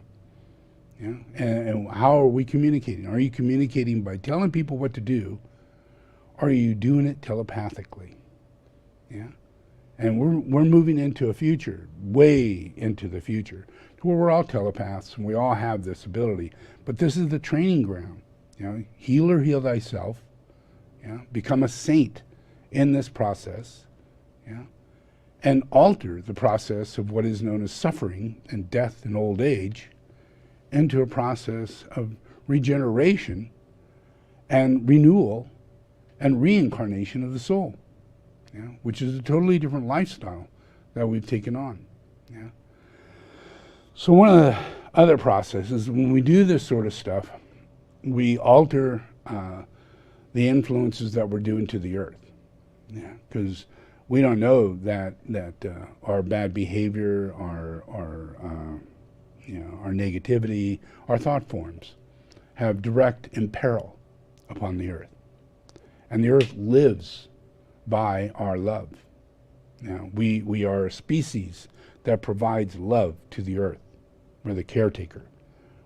And how are we communicating? Are you communicating by telling people what to do, or are you doing it telepathically? And we're moving into a future, way into the future, to where we're all telepaths and we all have this ability. But this is the training ground. Heal or heal thyself. Become a saint in this process. And alter the process of what is known as suffering and death and old age into a process of regeneration and renewal and reincarnation of the soul. Which is a totally different lifestyle that we've taken on. So one of the other processes, when we do this sort of stuff, we alter the influences that we're doing to the earth. Because we don't know that our bad behavior, our negativity, our thought forms have direct imperil upon the earth. And the earth lives by our love. We are a species that provides love to the earth. We're the caretaker.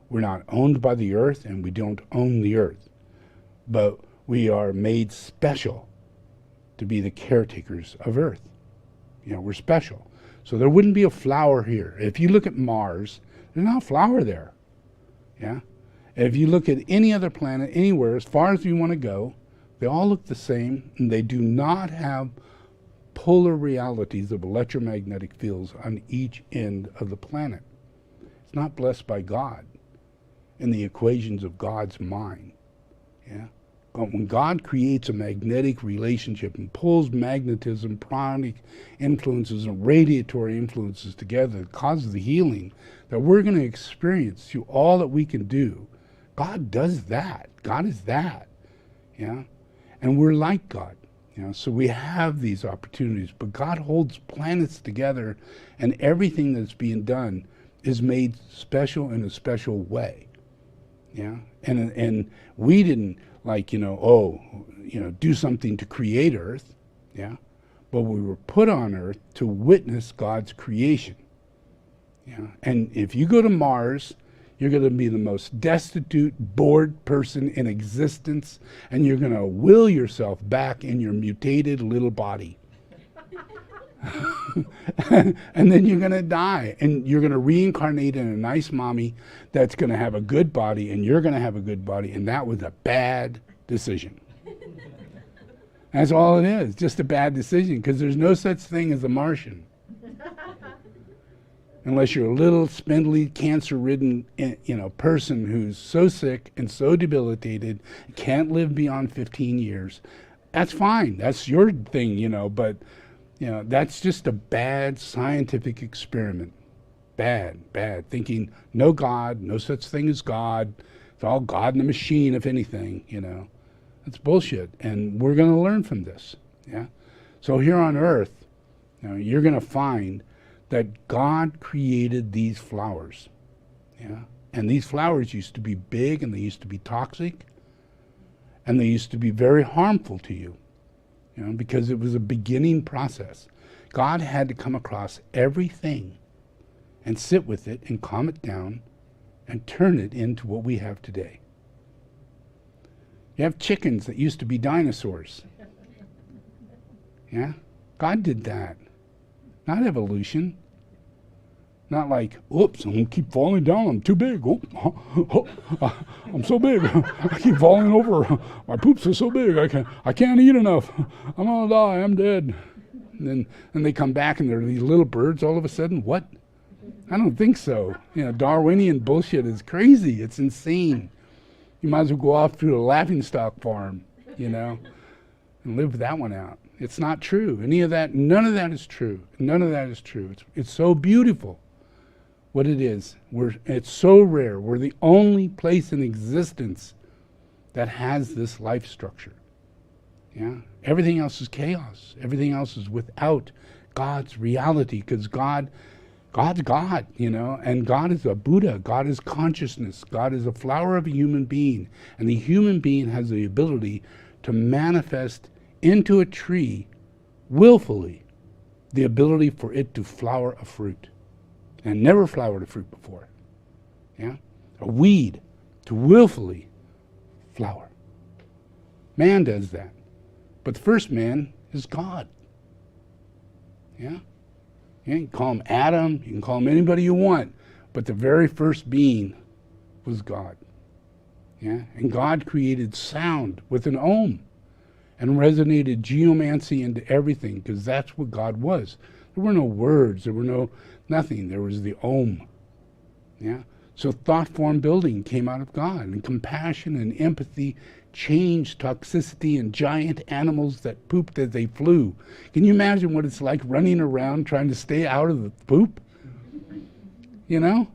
We're not owned by the earth, and we don't own the earth, but we are made special to be the caretakers of earth. We're special. So there wouldn't be a flower here. If you look at Mars, there's not a flower there. If you look at any other planet, anywhere, as far as you want to go, they all look the same, and they do not have polar realities of electromagnetic fields on each end of the planet. It's not blessed by God in the equations of God's mind. when God creates a magnetic relationship and pulls magnetism, pranic influences, and radiatory influences together, that causes the healing that we're going to experience through all that we can do. God does that. God is that. Yeah? And we're like God. So we have these opportunities, but God holds planets together, and everything that's being done is made special in a special way. Yeah? And we didn't do something to create Earth. Yeah? But we were put on Earth to witness God's creation. Yeah? And if you go to Mars, you're going to be the most destitute, bored person in existence, and you're going to will yourself back in your mutated little body. And then you're going to die, and you're going to reincarnate in a nice mommy that's going to have a good body, and you're going to have a good body, and that was a bad decision. That's all it is, just a bad decision, because there's no such thing as a Martian. Unless you're a little spindly, cancer-ridden, person who's so sick and so debilitated, can't live beyond 15 years. That's fine. That's your thing, but that's just a bad scientific experiment. Bad. Thinking no God, no such thing as God. It's all God in the machine, if anything. That's bullshit. And we're going to learn from this. Yeah. So here on Earth, you're going to find that God created these flowers. Yeah? And these flowers used to be big, and they used to be toxic, and they used to be very harmful to you, because it was a beginning process. God had to come across everything and sit with it and calm it down and turn it into what we have today. You have chickens that used to be dinosaurs. Yeah? God did that. Not evolution. Not like, oops, I'm going to keep falling down. I'm too big. I'm so big. I keep falling over. My poops are so big. I can't eat enough. I'm going to die. I'm dead. And they come back, and they're these little birds all of a sudden. What? I don't think so. Darwinian bullshit is crazy. It's insane. You might as well go off to a laughingstock farm, and live that one out. It's not true. Any of that, none of that is true. None of that is true. It's so beautiful what it is. It's so rare. We're the only place in existence that has this life structure. Yeah? Everything else is chaos. Everything else is without God's reality, because God's God, and God is a Buddha. God is consciousness. God is a flower of a human being. And the human being has the ability to manifest into a tree willfully the ability for it to flower a fruit, and never flowered a fruit before. Yeah? A weed to willfully flower. Man does that. But the first man is God. Yeah? You can call him Adam, you can call him anybody you want, but the very first being was God. Yeah? And God created sound with an ohm, and resonated geomancy into everything, because that's what God was. There were no words, there were no nothing, there was the Om. Yeah? So thought form building came out of God, and compassion and empathy changed toxicity and giant animals that pooped as they flew. Can you imagine what it's like running around trying to stay out of the poop?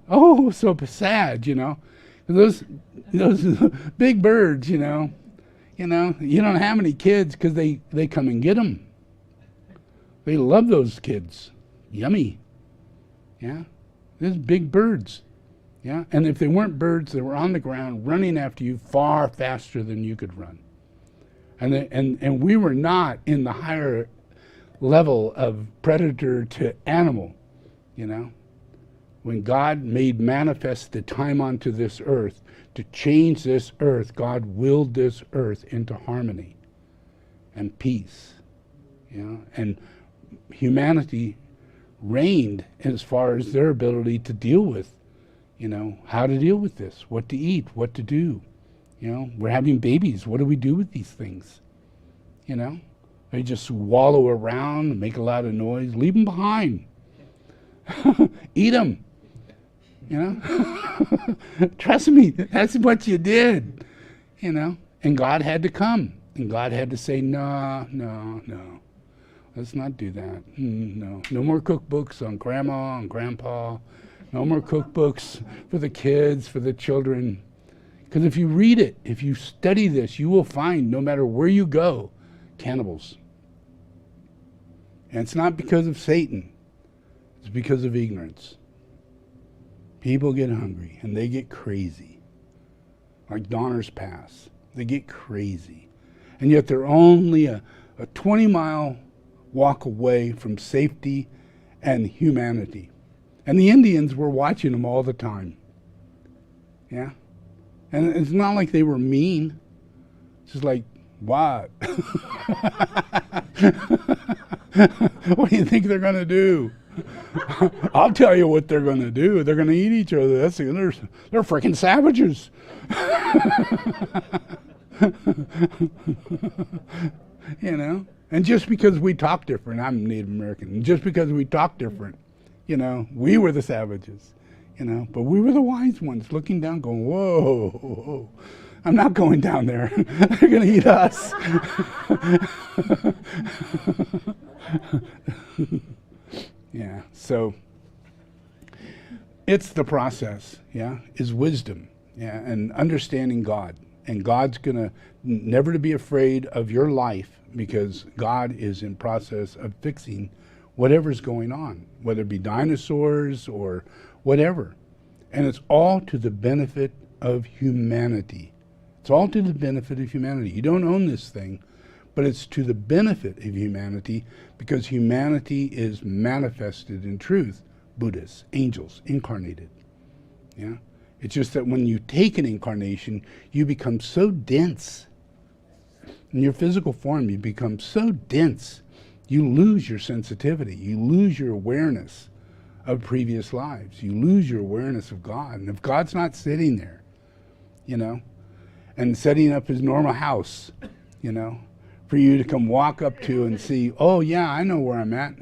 Oh, so sad, Those big birds, you don't have any kids because they come and get them. They love those kids. Yummy. Yeah? There's big birds. Yeah? And if they weren't birds, they were on the ground running after you far faster than you could run. And we were not in the higher level of predator to animal, When God made manifest the time onto this earth, to change this earth, God willed this earth into harmony and peace. And humanity reigned as far as their ability to deal with, how to deal with this, what to eat, what to do. We're having babies. What do we do with these things? They just wallow around and make a lot of noise. Leave them behind. Eat them. Trust me, that's what you did. And God had to come. And God had to say, no, let's not do that. No more cookbooks on grandma and grandpa. No more cookbooks for the kids, for the children. Because if you read it, if you study this, you will find, no matter where you go, cannibals. And it's not because of Satan. It's because of ignorance. People get hungry and they get crazy. Like Donner's Pass. They get crazy. And yet they're only a 20-mile walk away from safety and humanity. And the Indians were watching them all the time. Yeah? And it's not like they were mean. It's just like, what? What do you think they're going to do? I'll tell you what they're going to do. They're going to eat each other. They're freaking savages. You know? And just because we talk different, I'm Native American, and just because we talk different, you know, we were the savages, you know, but we were the wise ones looking down going, whoa, whoa. I'm not going down there. They're going to eat us. Yeah, so it's the process, yeah, is wisdom, yeah, and understanding God. And God's going to never to be afraid of your life, because God is in process of fixing whatever's going on, whether it be dinosaurs or whatever. And it's all to the benefit of humanity. It's all to the benefit of humanity. You don't own this thing, but it's to the benefit of humanity, because humanity is manifested in truth. Buddhists, angels, incarnated. Yeah? It's just that when you take an incarnation, you become so dense. In your physical form, you become so dense, you lose your sensitivity. You lose your awareness of previous lives. You lose your awareness of God. And if God's not sitting there, you know, and setting up his normal house, you know, for you to come walk up to and see, oh yeah, I know where I'm at.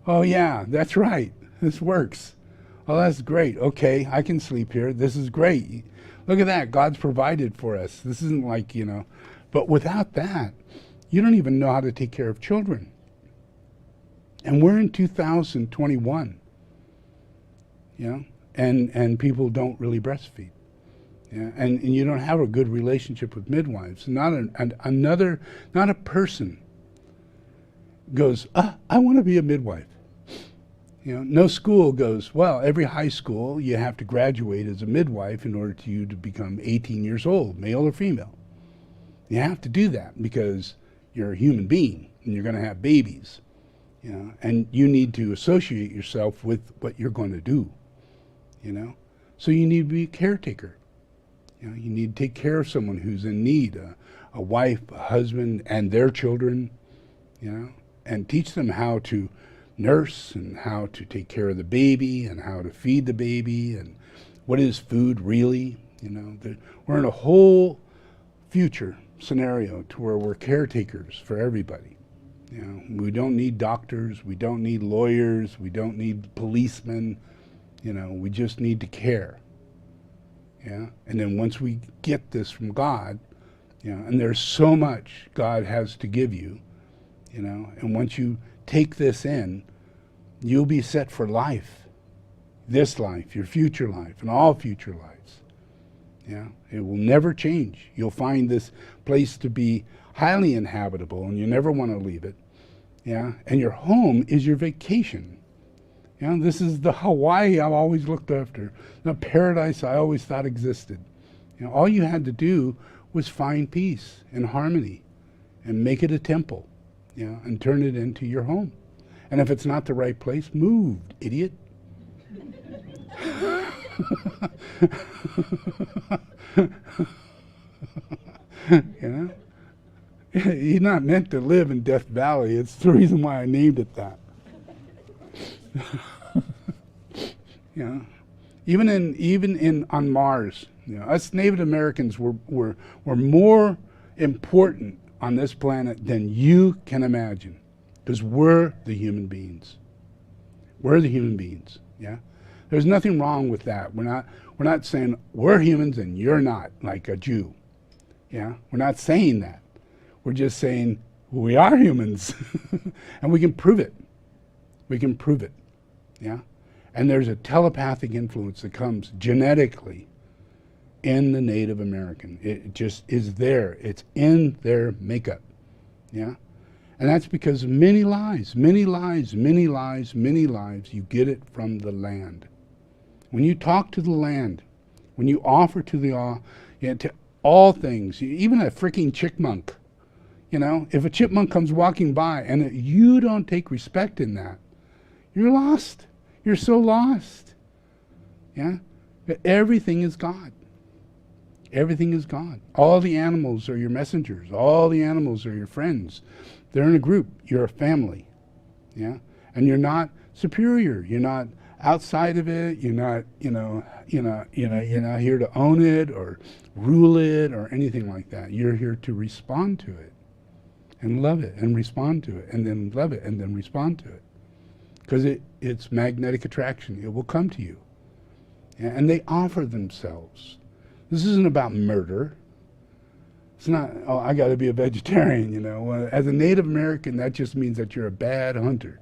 Oh yeah, that's right. This works. Oh, that's great. Okay, I can sleep here. This is great. Look at that. God's provided for us. This isn't like, you know. But without that, you don't even know how to take care of children. And we're in 2021, you know, and people don't really breastfeed. Yeah, and you don't have a good relationship with midwives. Not a person goes, I want to be a midwife. You know, no school goes, well, every high school you have to graduate as a midwife in order to you to become 18 years old, male or female. You have to do that because you're a human being and you're going to have babies, you know, and you need to associate yourself with what you're going to do, you know. So you need to be a caretaker. You know, you need to take care of someone who's in need, a wife, a husband, and their children, you know, and teach them how to nurse and how to take care of the baby and how to feed the baby and what is food really, you know. We're in a whole future scenario to where we're caretakers for everybody. You know, we don't need doctors, we don't need lawyers, we don't need policemen, you know, we just need to care. Yeah, and then once we get this from God, you know, and there's so much God has to give you, you know, and once you take this in, you'll be set for life. This life, your future life, and all future lives. Yeah, it will never change. You'll find this place to be highly inhabitable, and you never want to leave it. Yeah, and your home is your vacation. You know, this is the Hawaii I've always looked after, the paradise I always thought existed. You know, all you had to do was find peace and harmony and make it a temple, you know, and turn it into your home. And if it's not the right place, move, idiot. You know? You're not meant to live in Death Valley. It's the reason why I named it that. You know, even in on Mars, you know, us Native Americans were more important on this planet than you can imagine, because we're the human beings. We're the human beings. Yeah, there's nothing wrong with that. We're not saying we're humans and you're not, like a Jew. Yeah, we're not saying that. We're just saying we are humans, and we can prove it. We can prove it. Yeah, and there's a telepathic influence that comes genetically in the Native American. It just is there. It's in their makeup. Yeah, and that's because of many lies, many lies, many lies, many lives. You get it from the land. When you talk to the land, when you offer to the to all things, even a freaking chipmunk, if a chipmunk comes walking by and you don't take respect in that, you're lost. You're so lost. Yeah? Everything is God. Everything is God. All the animals are your messengers. All the animals are your friends. They're in a group. You're a family. Yeah? And you're not superior. You're not outside of it. You're not, you're not here to own it or rule it or anything like that. You're here to respond to it and love it and respond to it and then love it and then respond to it. Because it's magnetic attraction. It will come to you. And they offer themselves. This isn't about murder. It's not, I got to be a vegetarian, Well, as a Native American, that just means that you're a bad hunter.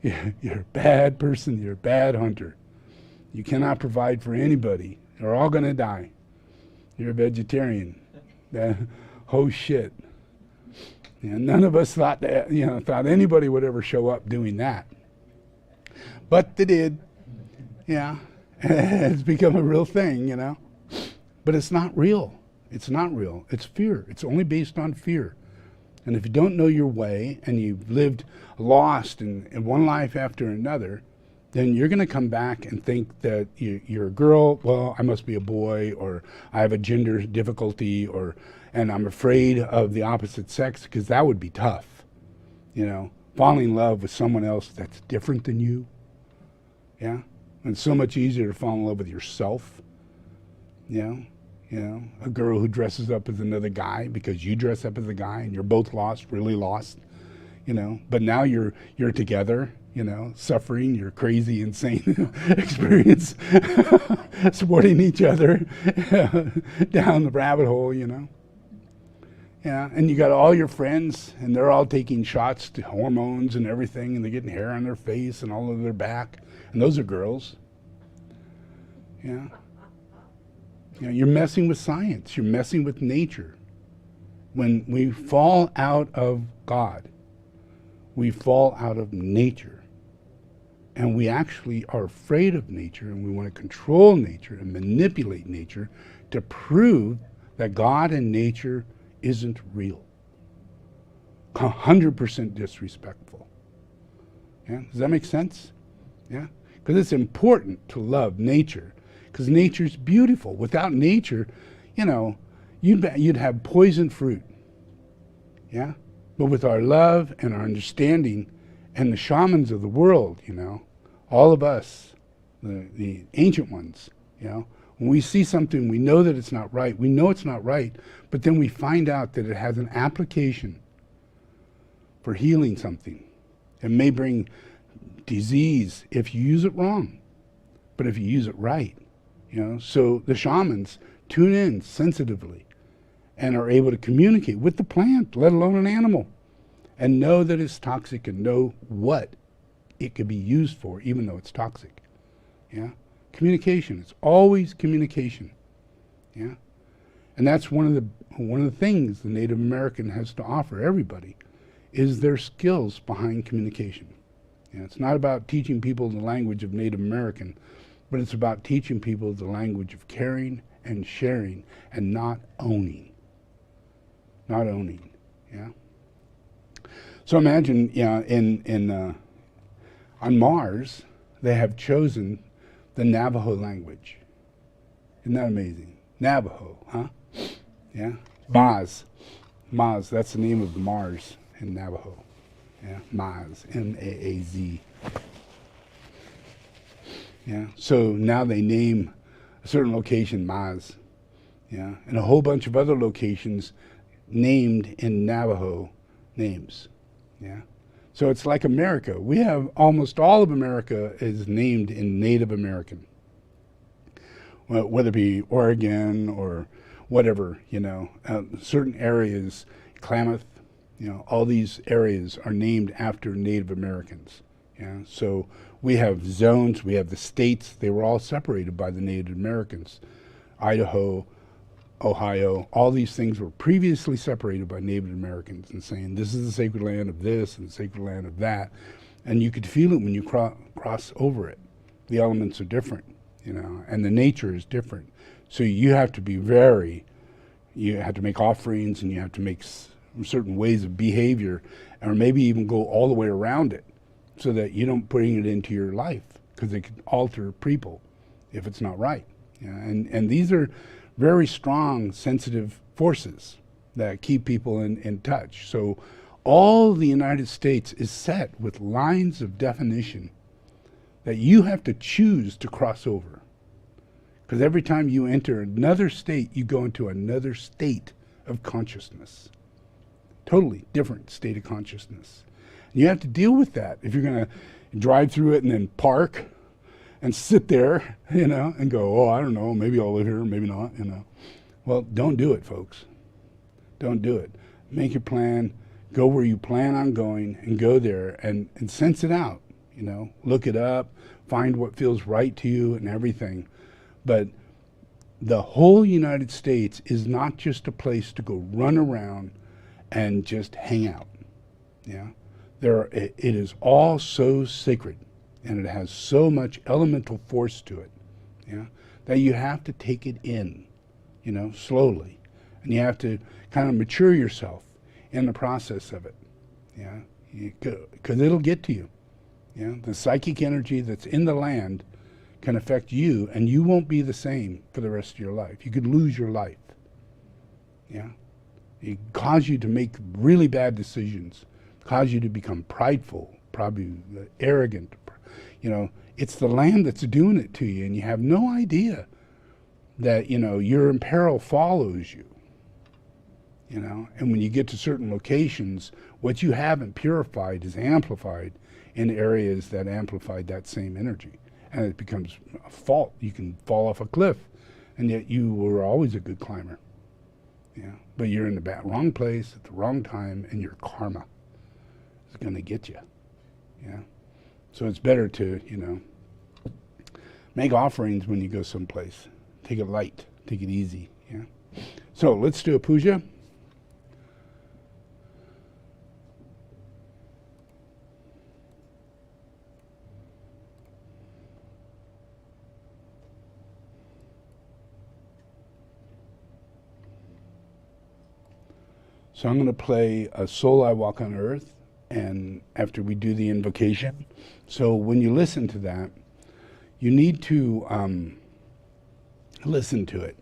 You're a bad person. You're a bad hunter. You cannot provide for anybody. They're all going to die. You're a vegetarian. Oh, shit. And none of us thought that, thought anybody would ever show up doing that. But they did. Yeah. It's become a real thing, But it's not real. It's not real. It's fear. It's only based on fear. And if you don't know your way and you've lived lost in one life after another, then you're going to come back and think that you're a girl, well, I must be a boy, or I have a gender difficulty, and I'm afraid of the opposite sex, because that would be tough. Falling in love with someone else that's different than you. Yeah? And it's so much easier to fall in love with yourself. A girl who dresses up as another guy because you dress up as a guy and you're both lost, really lost, But now you're together, suffering your crazy, insane experience, supporting each other down the rabbit hole, Yeah, and you got all your friends, and they're all taking shots to hormones and everything, and they're getting hair on their face and all over their back, and those are girls. Yeah. You're messing with science. You're messing with nature. When we fall out of God, we fall out of nature. And we actually are afraid of nature, and we want to control nature and manipulate nature to prove that God and nature isn't real. 100% disrespectful. Yeah? Does that make sense? Yeah? Because it's important to love nature, because nature's beautiful. Without nature, you'd have poison fruit. Yeah? But with our love and our understanding and the shamans of the world, all of us, the ancient ones, when we see something, we know that it's not right. We know it's not right, but then we find out that it has an application for healing something. It may bring disease if you use it wrong, but if you use it right, So the shamans tune in sensitively and are able to communicate with the plant, let alone an animal, and know that it's toxic and know what it could be used for, even though it's toxic. Yeah? Communication. It's always communication. Yeah? And that's one of the things the Native American has to offer everybody, is their skills behind communication. It's not about teaching people the language of Native American, but it's about teaching people the language of caring and sharing and not owning. Not owning. Yeah? So imagine, on Mars, they have chosen the Navajo language. Isn't that amazing? Navajo, huh? Yeah? Maz. Maz, that's the name of Mars in Navajo. Yeah? Maz, M-A-A-Z. Yeah? So now they name a certain location Maz. Yeah? And a whole bunch of other locations named in Navajo names. Yeah? So it's like America. We have almost all of America is named in Native American. whether it be Oregon or whatever, certain areas, Klamath, all these areas are named after Native Americans. Yeah, so we have zones, we have the states, they were all separated by the Native Americans. Idaho, Ohio, all these things were previously separated by Native Americans and saying, this is the sacred land of this and the sacred land of that. And you could feel it when you cross over it. The elements are different, and the nature is different. So you have to be you have to make offerings, and you have to make certain ways of behavior, or maybe even go all the way around it so that you don't bring it into your life, because it can alter people if it's not right. And these are very strong, sensitive forces that keep people in touch. So all the United States is set with lines of definition that you have to choose to cross over. Because every time you enter another state, you go into another state of consciousness. Totally different state of consciousness. And you have to deal with that if you're going to drive through it and then park and sit there, and go, oh, I don't know, maybe I'll live here, maybe not, Well, don't do it, folks. Don't do it. Make your plan, go where you plan on going, and go there and sense it out, Look it up, find what feels right to you and everything. But the whole United States is not just a place to go run around and just hang out. Yeah, it is all so sacred, and it has so much elemental force to it, that you have to take it in, slowly, and you have to kind of mature yourself in the process of it, because it'll get to you. The psychic energy that's in the land can affect you, and you won't be the same for the rest of your life. You could lose your life. It cause you to make really bad decisions, cause you to become prideful, probably arrogant. It's the land that's doing it to you, and you have no idea that, your imperil follows you. And when you get to certain locations, what you haven't purified is amplified in areas that amplified that same energy. And it becomes a fault. You can fall off a cliff, and yet you were always a good climber. But you're in the wrong place at the wrong time, and your karma is going to get you. So it's better to, make offerings when you go someplace. Take it light, take it easy. So let's do a puja. So I'm going to play a Soul I Walk on Earth, and after we do the invocation. So when you listen to that, you need to listen to it,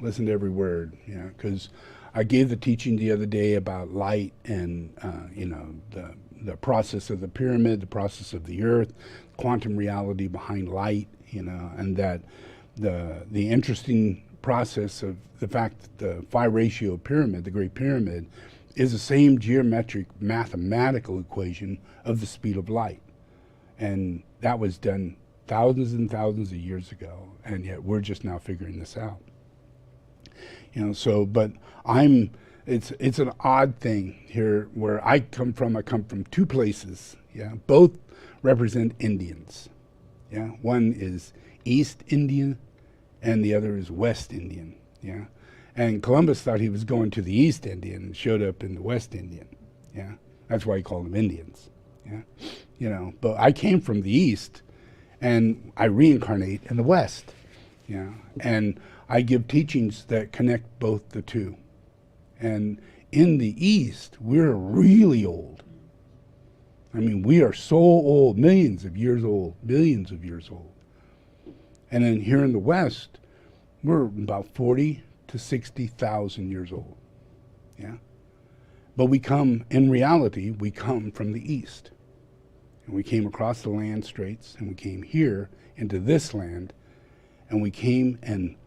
listen to every word, because I gave the teaching the other day about light and, the process of the pyramid, the process of the earth, quantum reality behind light, and that the interesting process of the fact that the phi ratio pyramid, the Great Pyramid, is the same geometric mathematical equation of the speed of light. And that was done thousands and thousands of years ago, and yet we're just now figuring this out. But it's an odd thing here where I come from two places, both represent Indians. One is East Indian, and the other is West Indian, And Columbus thought he was going to the East Indian and showed up in the West Indian, That's why he called them Indians, But I came from the East, and I reincarnate in the West, And I give teachings that connect both the two. And in the East, we're really old. I mean, we are so old, millions of years old, billions of years old. And then here in the West, we're about 40 to 60,000 years old, But in reality, we come from the East. And we came across the land straits, and we came here into this land, and we came and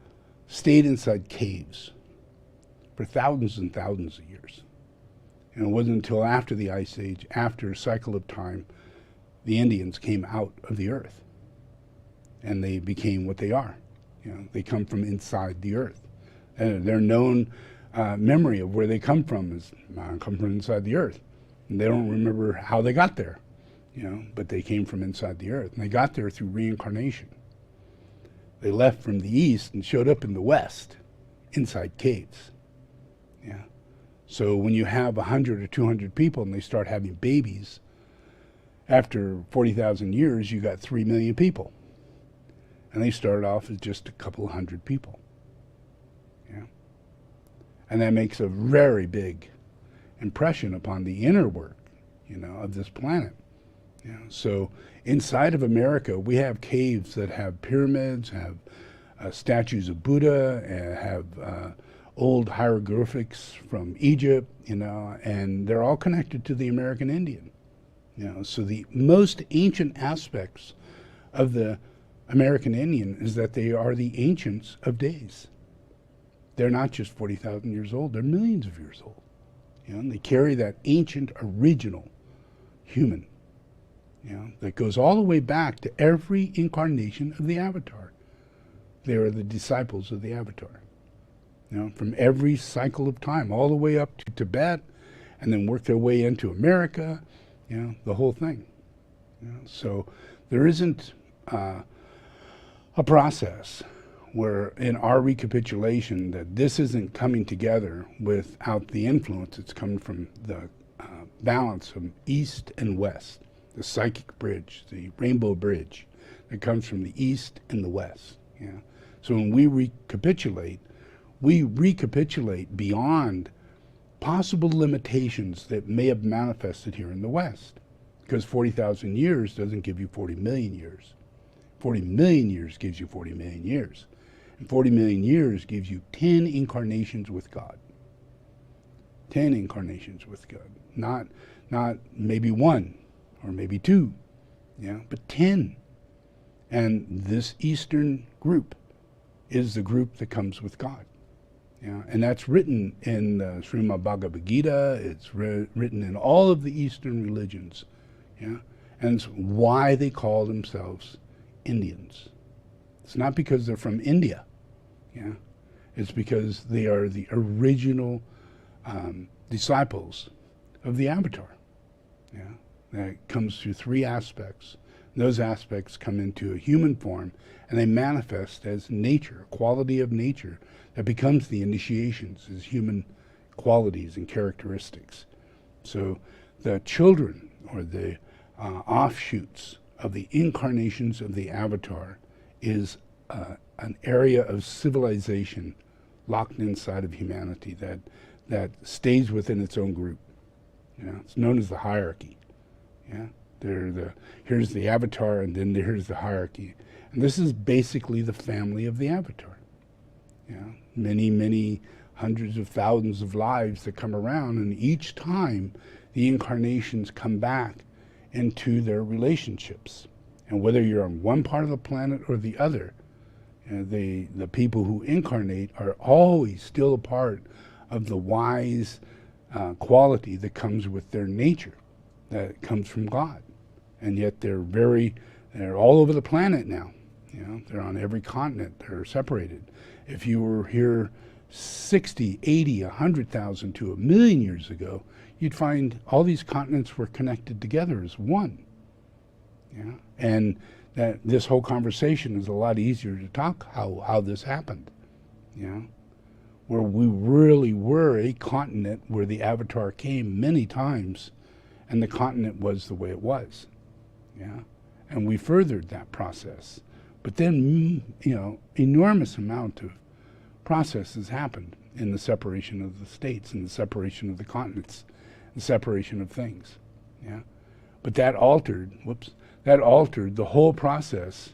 stayed inside caves for thousands and thousands of years. And it wasn't until after the Ice Age, after a cycle of time, the Indians came out of the earth, and they became what they are, You know, they come from inside the earth. And their known memory of where they come from is come from inside the earth. And they don't remember how they got there, you know, but they came from inside the earth. And they got there through reincarnation. They left from the east and showed up in the west, inside caves. Yeah. So when you have 100 or 200 people and they start having babies, after 40,000 years, you got 3 million people. And they started off as just a couple of hundred people. Yeah. And that makes a very big impression upon the inner work, you know, of this planet. Yeah. So inside of America, we have caves that have pyramids, have statues of Buddha, have old hieroglyphics from Egypt, you know, and they're all connected to the American Indian. You know, so the most ancient aspects of the American Indian is that they are the ancients of days. They're not just 40,000 years old, they're millions of years old. You know, and they carry that ancient original human, you know, that goes all the way back to every incarnation of the Avatar. They are the disciples of the Avatar. You know, from every cycle of time, all the way up to Tibet, and then work their way into America, you know, the whole thing. You know, so there isn't a process where in our recapitulation that this isn't coming together without the influence that's coming from the balance from east and west, the psychic bridge, the rainbow bridge that comes from the east and the west. Yeah. So when we recapitulate beyond possible limitations that may have manifested here in the West, because 40,000 years doesn't give you 40 million years. 40 million years gives you 40 million years. And 40 million years gives you 10 incarnations with God. 10 incarnations with God. Not maybe one or maybe two, yeah, but 10. And this Eastern group is the group that comes with God. Yeah, and that's written in the Srimad Bhagavad Gita. It's written in all of the Eastern religions. Yeah, and it's why they call themselves Indians. It's not because they're from India. Yeah, it's because they are the original disciples of the Avatar. Yeah, that comes through three aspects. Those aspects come into a human form, and they manifest as nature, a quality of nature that becomes the initiations as human qualities and characteristics. So the children, or the offshoots of the incarnations of the Avatar, is an area of civilization locked inside of humanity that stays within its own group. Yeah, it's known as the hierarchy. Yeah, here's the Avatar, and then here's the hierarchy. And this is basically the family of the Avatar. Yeah, many hundreds of thousands of lives that come around, and each time the incarnations come back into their relationships. And whether you're on one part of the planet or the other, the people who incarnate are always still a part of the wise quality that comes with their nature, that comes from God. And yet they're all over the planet now. You know, they're on every continent. They're separated. If you were here 60, 80, 100,000 to 1 million years ago, you'd find all these continents were connected together as one. Yeah, and that this whole conversation is a lot easier to talk how this happened. Yeah, where we really were a continent where the Avatar came many times, and the continent was the way it was. Yeah, and we furthered that process. But then, you know, enormous amount of processes happened in the separation of the states, and the separation of the continents, the separation of things. Yeah, but that altered the whole process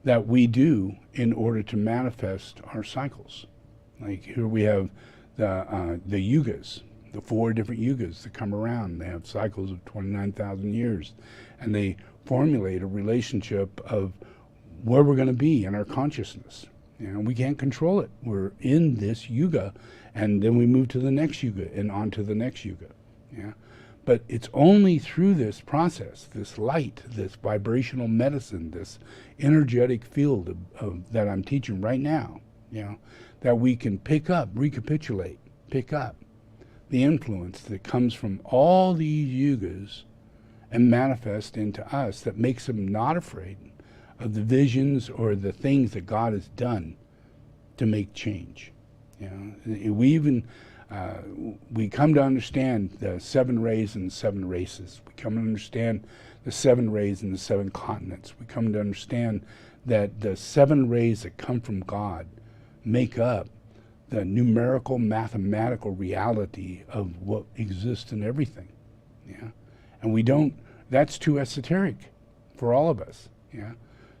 that we do in order to manifest our cycles. Like here we have the yugas, the 4 different yugas that come around. They have cycles of 29,000 years, and they formulate a relationship of where we're going to be in our consciousness. You know, we can't control it. We're in this yuga, and then we move to the next yuga and on to the next yuga. Yeah, But it's only through this process, this light, this vibrational medicine, this energetic field that I'm teaching right now, that we can pick up the influence that comes from all these yugas and manifest into us, that makes them not afraid of the visions or the things that God has done to make change. We come to understand the 7 rays and the 7 races. We come to understand the 7 rays and the 7 continents. We come to understand that the 7 rays that come from God make up the numerical, mathematical reality of what exists in everything. And we don't, that's too esoteric for all of us.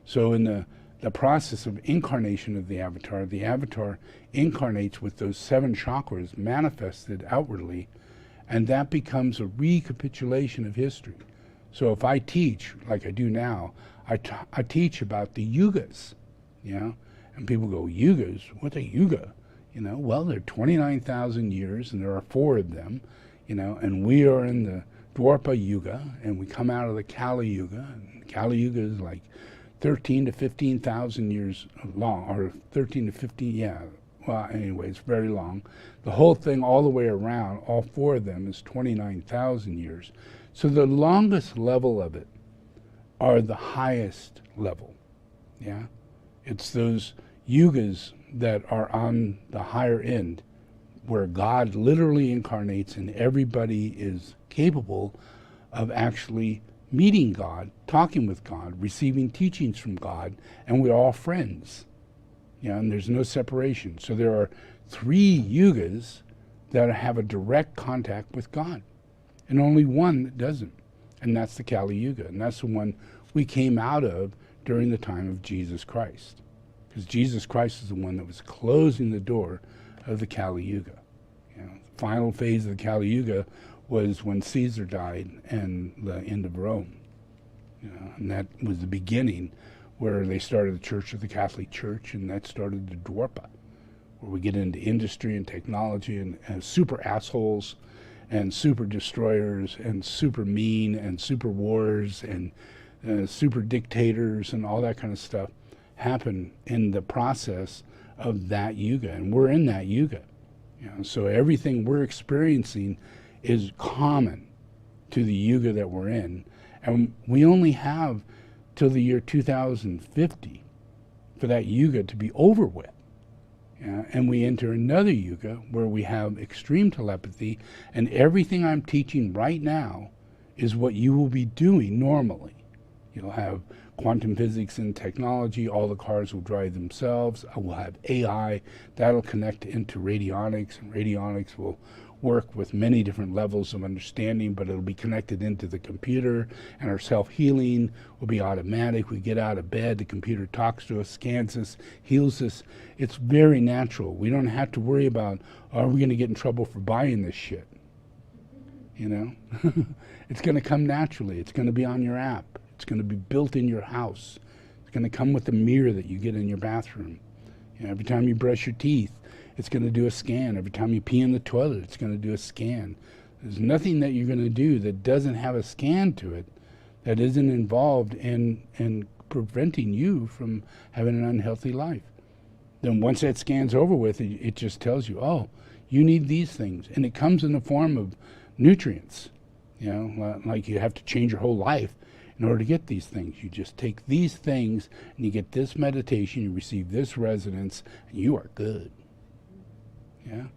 So in the process of incarnation of the avatar incarnates with those 7 chakras manifested outwardly, and that becomes a recapitulation of history. So if I teach, like I do now, I teach about the yugas, and people go, yugas? What's a yuga? Well, they're 29,000 years, and there are 4 of them, and we are in the Dwarpa Yuga, and we come out of the Kali Yuga, and Kali Yuga is like 13 to 15,000 years long, or 13 to 15, well, anyway, it's very long. The whole thing all the way around, all 4 of them, is 29,000 years. So the longest level of it are the highest level, It's those yugas that are on the higher end, where God literally incarnates and everybody is capable of actually meeting God, talking with God, receiving teachings from God, and we're all friends. And there's no separation. So there are 3 yugas that have a direct contact with God, and only one that doesn't, and that's the Kali Yuga, and that's the one we came out of during the time of Jesus Christ, because Jesus Christ is the one that was closing the door of the Kali Yuga. The final phase of the Kali Yuga was when Caesar died and the end of Rome. And that was the beginning where they started the Church of the Catholic Church, and that started the Dwarpa, where we get into industry and technology and super assholes and super destroyers and super mean and super wars and super dictators and all that kind of stuff happen in the process of that yuga, and we're in that yuga. So everything we're experiencing is common to the yuga that we're in, and we only have till the year 2050 for that yuga to be over with. And we enter another yuga where we have extreme telepathy, and everything I'm teaching right now is what you will be doing normally. You'll have quantum physics and technology, all the cars will drive themselves. I will have AI, that'll connect into radionics, and radionics will work with many different levels of understanding, but it'll be connected into the computer, and our self-healing will be automatic. We get out of bed, the computer talks to us, scans us, heals us. It's very natural. We don't have to worry about, are we going to get in trouble for buying this shit? It's going to come naturally. It's going to be on your app. It's going to be built in your house. It's going to come with the mirror that you get in your bathroom. Every time you brush your teeth, it's going to do a scan. Every time you pee in the toilet, it's going to do a scan. There's nothing that you're going to do that doesn't have a scan to it, that isn't involved in preventing you from having an unhealthy life. Then once that scan's over with, it just tells you, oh, you need these things. And it comes in the form of nutrients. Like you have to change your whole life in order to get these things. You just take these things and you get this meditation, you receive this resonance, and you are good. And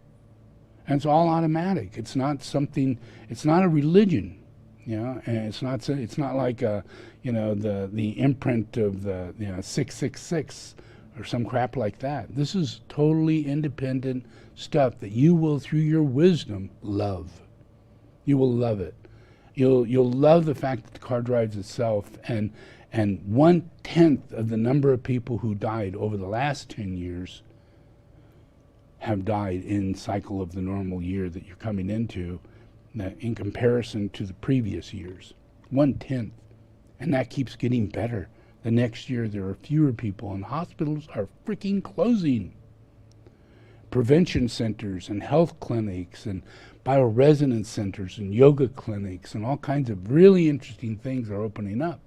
it's all automatic. It's not something, it's not a religion, and it's not like the imprint of the 666 or some crap like that. This is totally independent stuff that you will, through your wisdom, love. You will love it. You'll love the fact that the car drives itself, and 1/10 of the number of people who died over the last 10 years have died in cycle of the normal year that you're coming into, in comparison to the previous years. 1/10. And that keeps getting better. The next year there are fewer people, and hospitals are freaking closing. prevention centers and health clinics and bioresonance centers and yoga clinics and all kinds of really interesting things are opening up.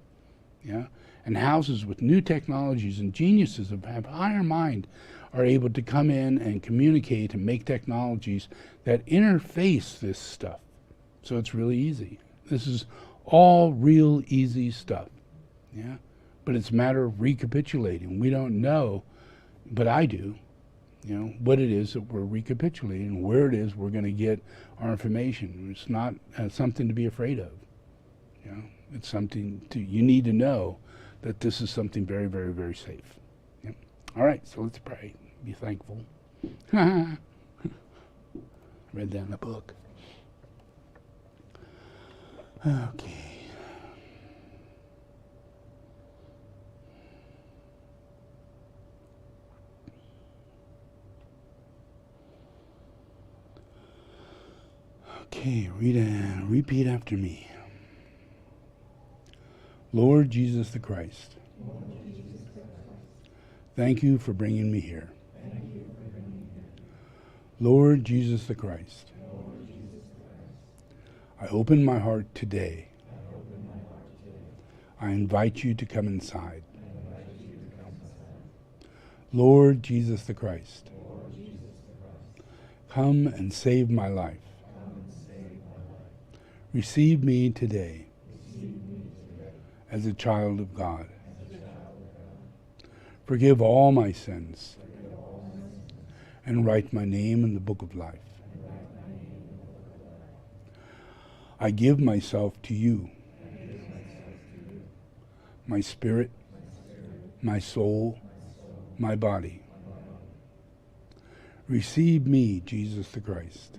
Yeah, and houses with new technologies and geniuses of have higher mind are able to come in and communicate and make technologies that interface this stuff. So it's really easy. This is all real easy stuff. Yeah, but it's a matter of recapitulating. We don't know, but I do, what it is that we're recapitulating, where it is we're going to get our information. It's not something to be afraid of. It's something you need to know that this is something very, very, very safe. Yeah. All right, so let's pray. Be thankful. Read that in the book. Okay. Okay, repeat after me. Lord Jesus the Christ, thank you for bringing me here. Lord Jesus the Christ, I open my heart today. I invite you to come inside. Lord Jesus the Christ, come and save my life. Receive me today as a child of God. Forgive all my sins and write my name in the book of life. I give myself to you, my spirit, my soul, my body. Receive me, Jesus the Christ.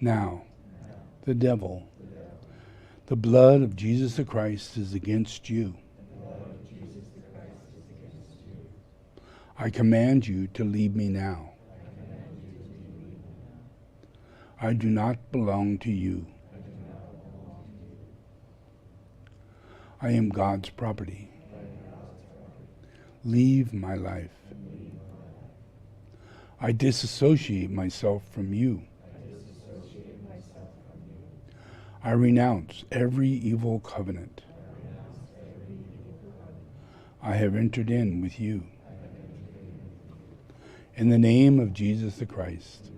Now, the devil, the blood of Jesus the Christ is against you. I command you to leave me now. I do not belong to you. I am God's property. Leave my life. I disassociate myself from you. I renounce every evil covenant I have entered in with you. In the name of Jesus the Christ,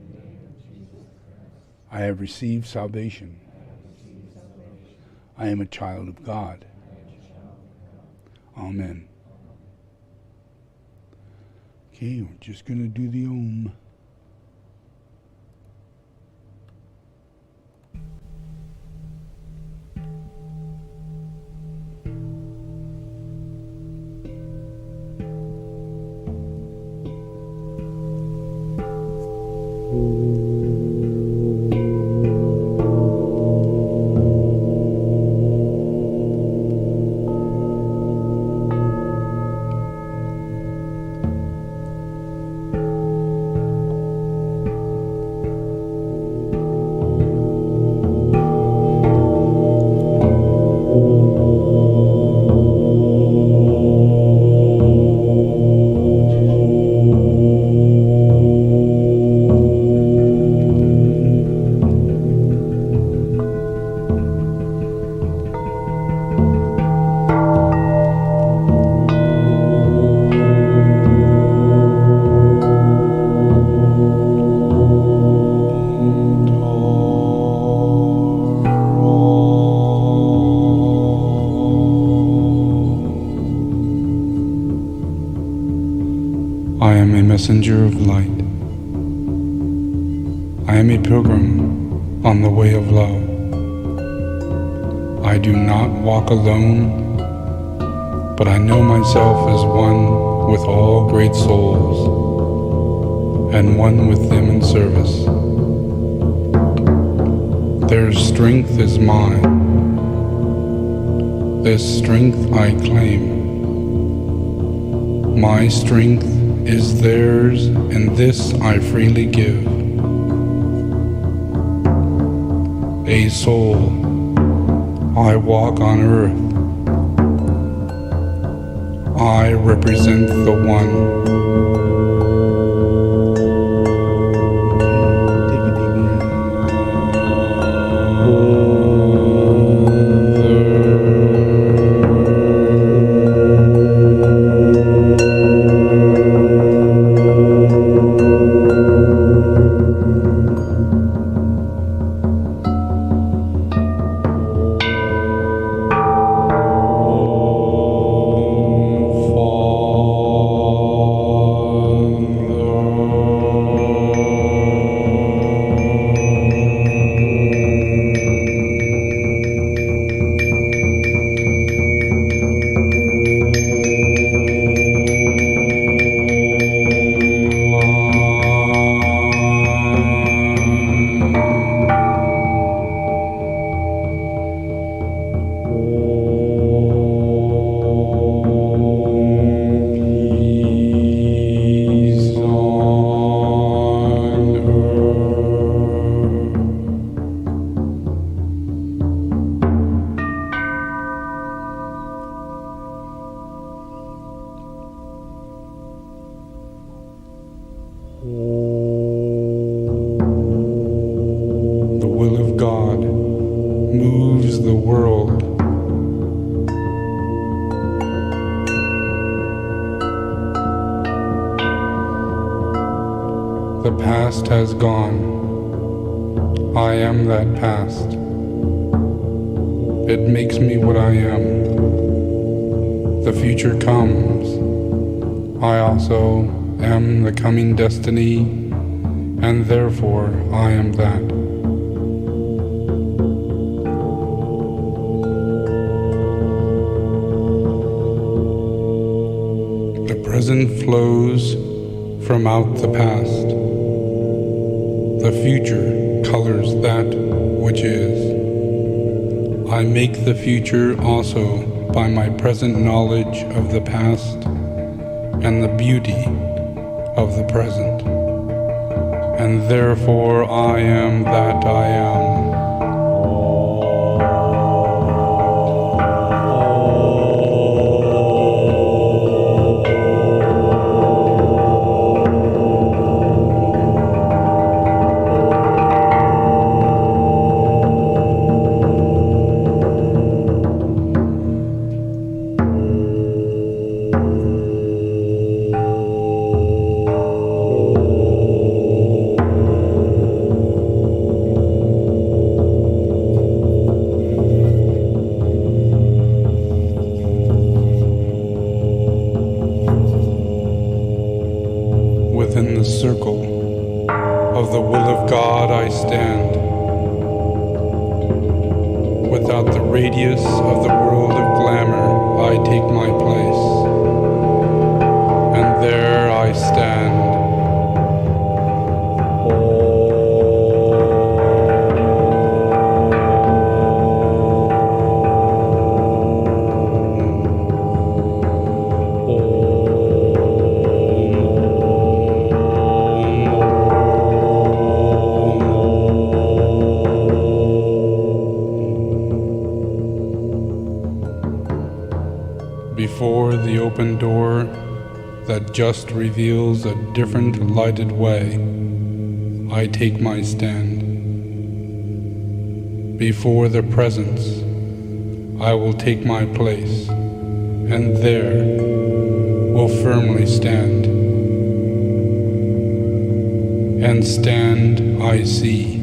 I have received salvation. I am a child of God. Amen. Okay, we're just going to do the Om. I am a messenger of light. I am a pilgrim on the way of love. I do not walk alone, but I know myself as one with all great souls, and one with them in service. Their strength is mine. This strength I claim. My strength is theirs, and this I freely give. A soul, I walk on earth. I represent the One. The past has gone. I am that past. It makes me what I am. The future comes. I also am the coming destiny, and therefore I am that. The present flows from out the past. The future colors that which is. I make the future also by my present knowledge of the past and the beauty of the present. And therefore I am that I am. Within the circle of the will of God I stand. Without the radius of the world of glamour I take my place. And there I stand. Before the open door that just reveals a different lighted way, I take my stand. Before the presence, I will take my place, and there will firmly stand. And stand I see.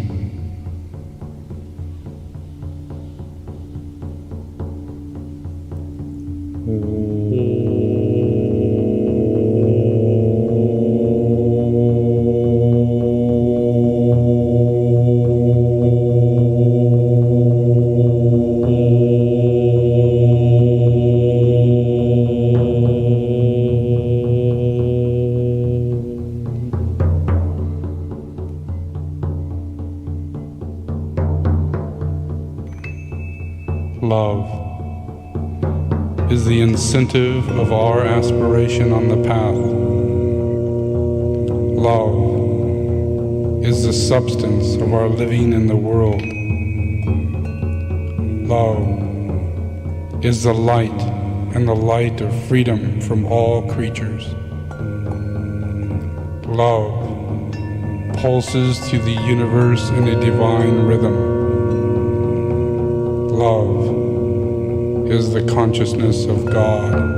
Love is the incentive of our aspiration on the path. Love is the substance of our living in the world. Love is the light and the light of freedom from all creatures. Love pulses through the universe in a divine rhythm. Love is the consciousness of God.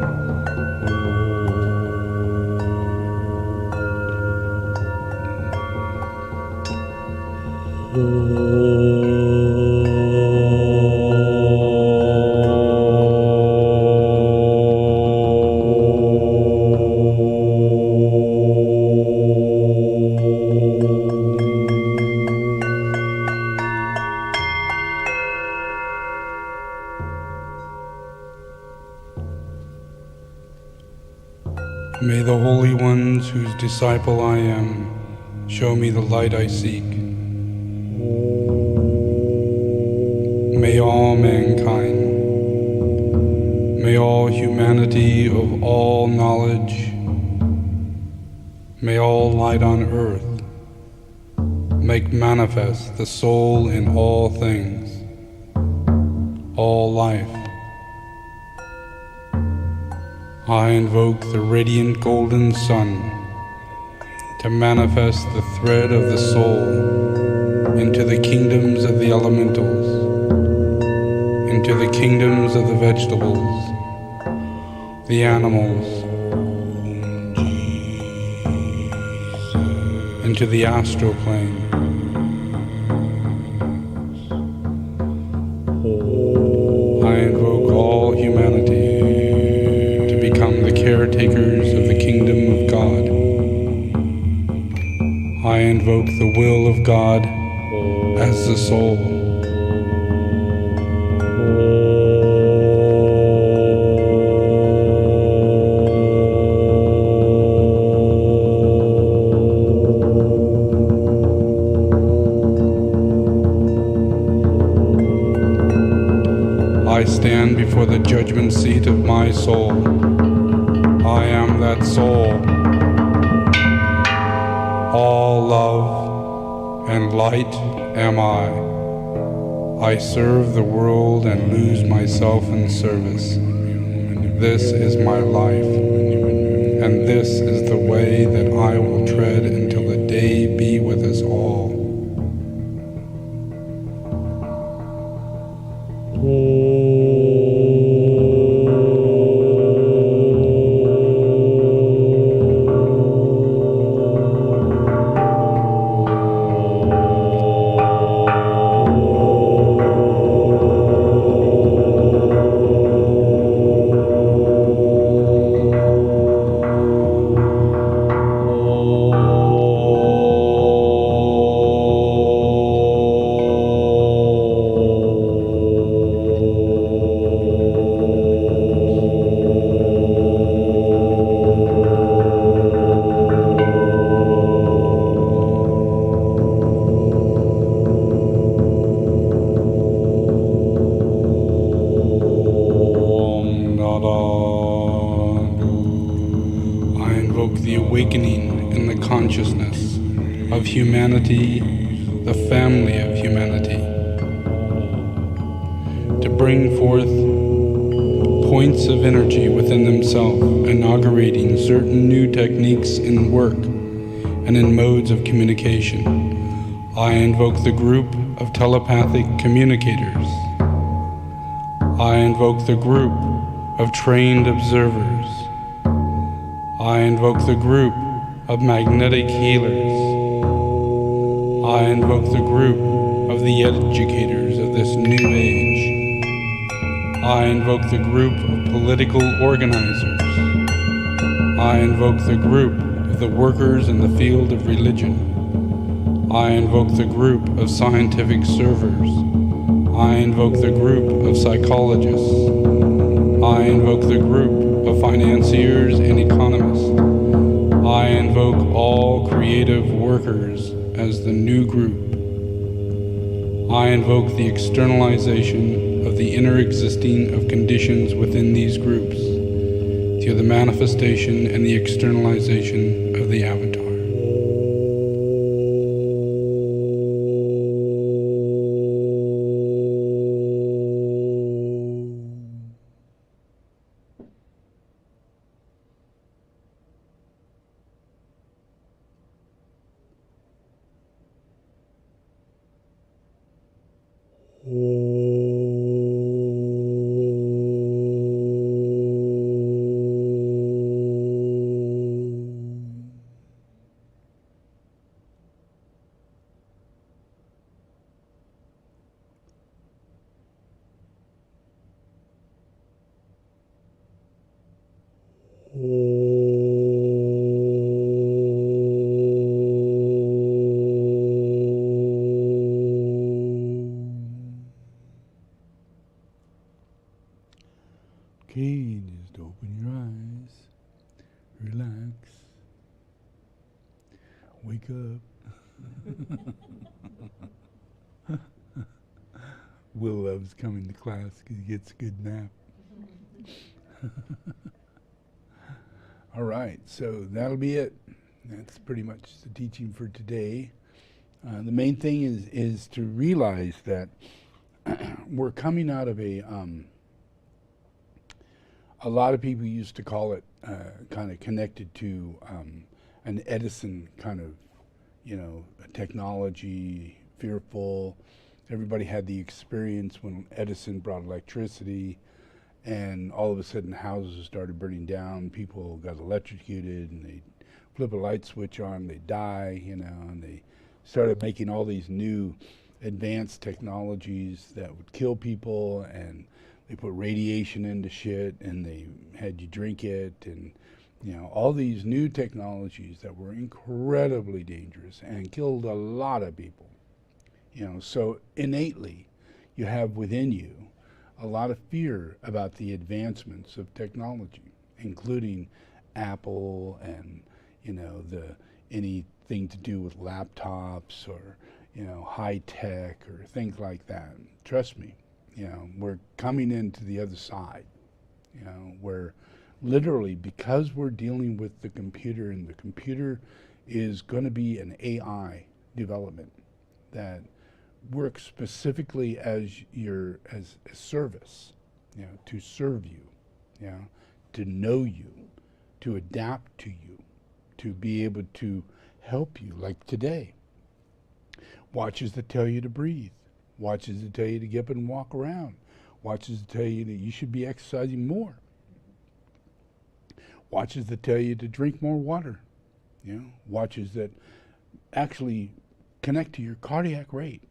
May the holy ones whose disciple I am show me the light I seek. May all mankind, may all humanity of all knowledge, may all light on earth make manifest the soul in all things, all life. I invoke the radiant golden sun to manifest the thread of the soul into the kingdoms of the elementals, into the kingdoms of the vegetables, the animals, into the astral plane. I invoke all humanity to become the caretakers of the kingdom of God. I invoke the will of God as the soul. I stand before the judgment seat of my soul. I am that soul. All love and light am I. I serve the world and lose myself in service. This is my life, and this is the way that I will tread until the day be with us all. Consciousness of humanity, the family of humanity, to bring forth points of energy within themselves, inaugurating certain new techniques in work and in modes of communication. I invoke the group of telepathic communicators. I invoke the group of trained observers. I invoke the group of magnetic healers. I invoke the group of the educators of this new age. I invoke the group of political organizers. I invoke the group of the workers in the field of religion. I invoke the group of scientific servers. I invoke the group of psychologists. I invoke the group of financiers and economists. I invoke all creative workers as the new group. I invoke the externalization of the inner existing of conditions within these groups through the manifestation and the externalization of the avatar. Okay, just open your eyes, relax, wake up. Will loves coming to class because he gets a good nap. All right, so that'll be it. That's pretty much the teaching for today. The main thing is to realize that we're coming out of a lot of people used to call it kind of connected to an Edison kind of, technology, fearful. Everybody had the experience when Edison brought electricity, and all of a sudden houses started burning down, people got electrocuted, and they flip a light switch on, they die, you know, and they started making all these new advanced technologies that would kill people, and they put radiation into shit, and they had you drink it, and you know, all these new technologies that were incredibly dangerous and killed a lot of people. You know, so innately you have within you a lot of fear about the advancements of technology, including Apple and, you know, anything to do with laptops or, you know, high tech or things like that. Trust me, you know, we're coming into the other side, you know, where literally, because we're dealing with the computer, and the computer is going to be an AI development that works specifically as a service, you know, to serve you, you know, to know you, to adapt to you, to be able to help you. Like today, watches that tell you to breathe, watches that tell you to get up and walk around, watches that tell you that you should be exercising more, watches that tell you to drink more water, you know, watches that actually connect to your cardiac rate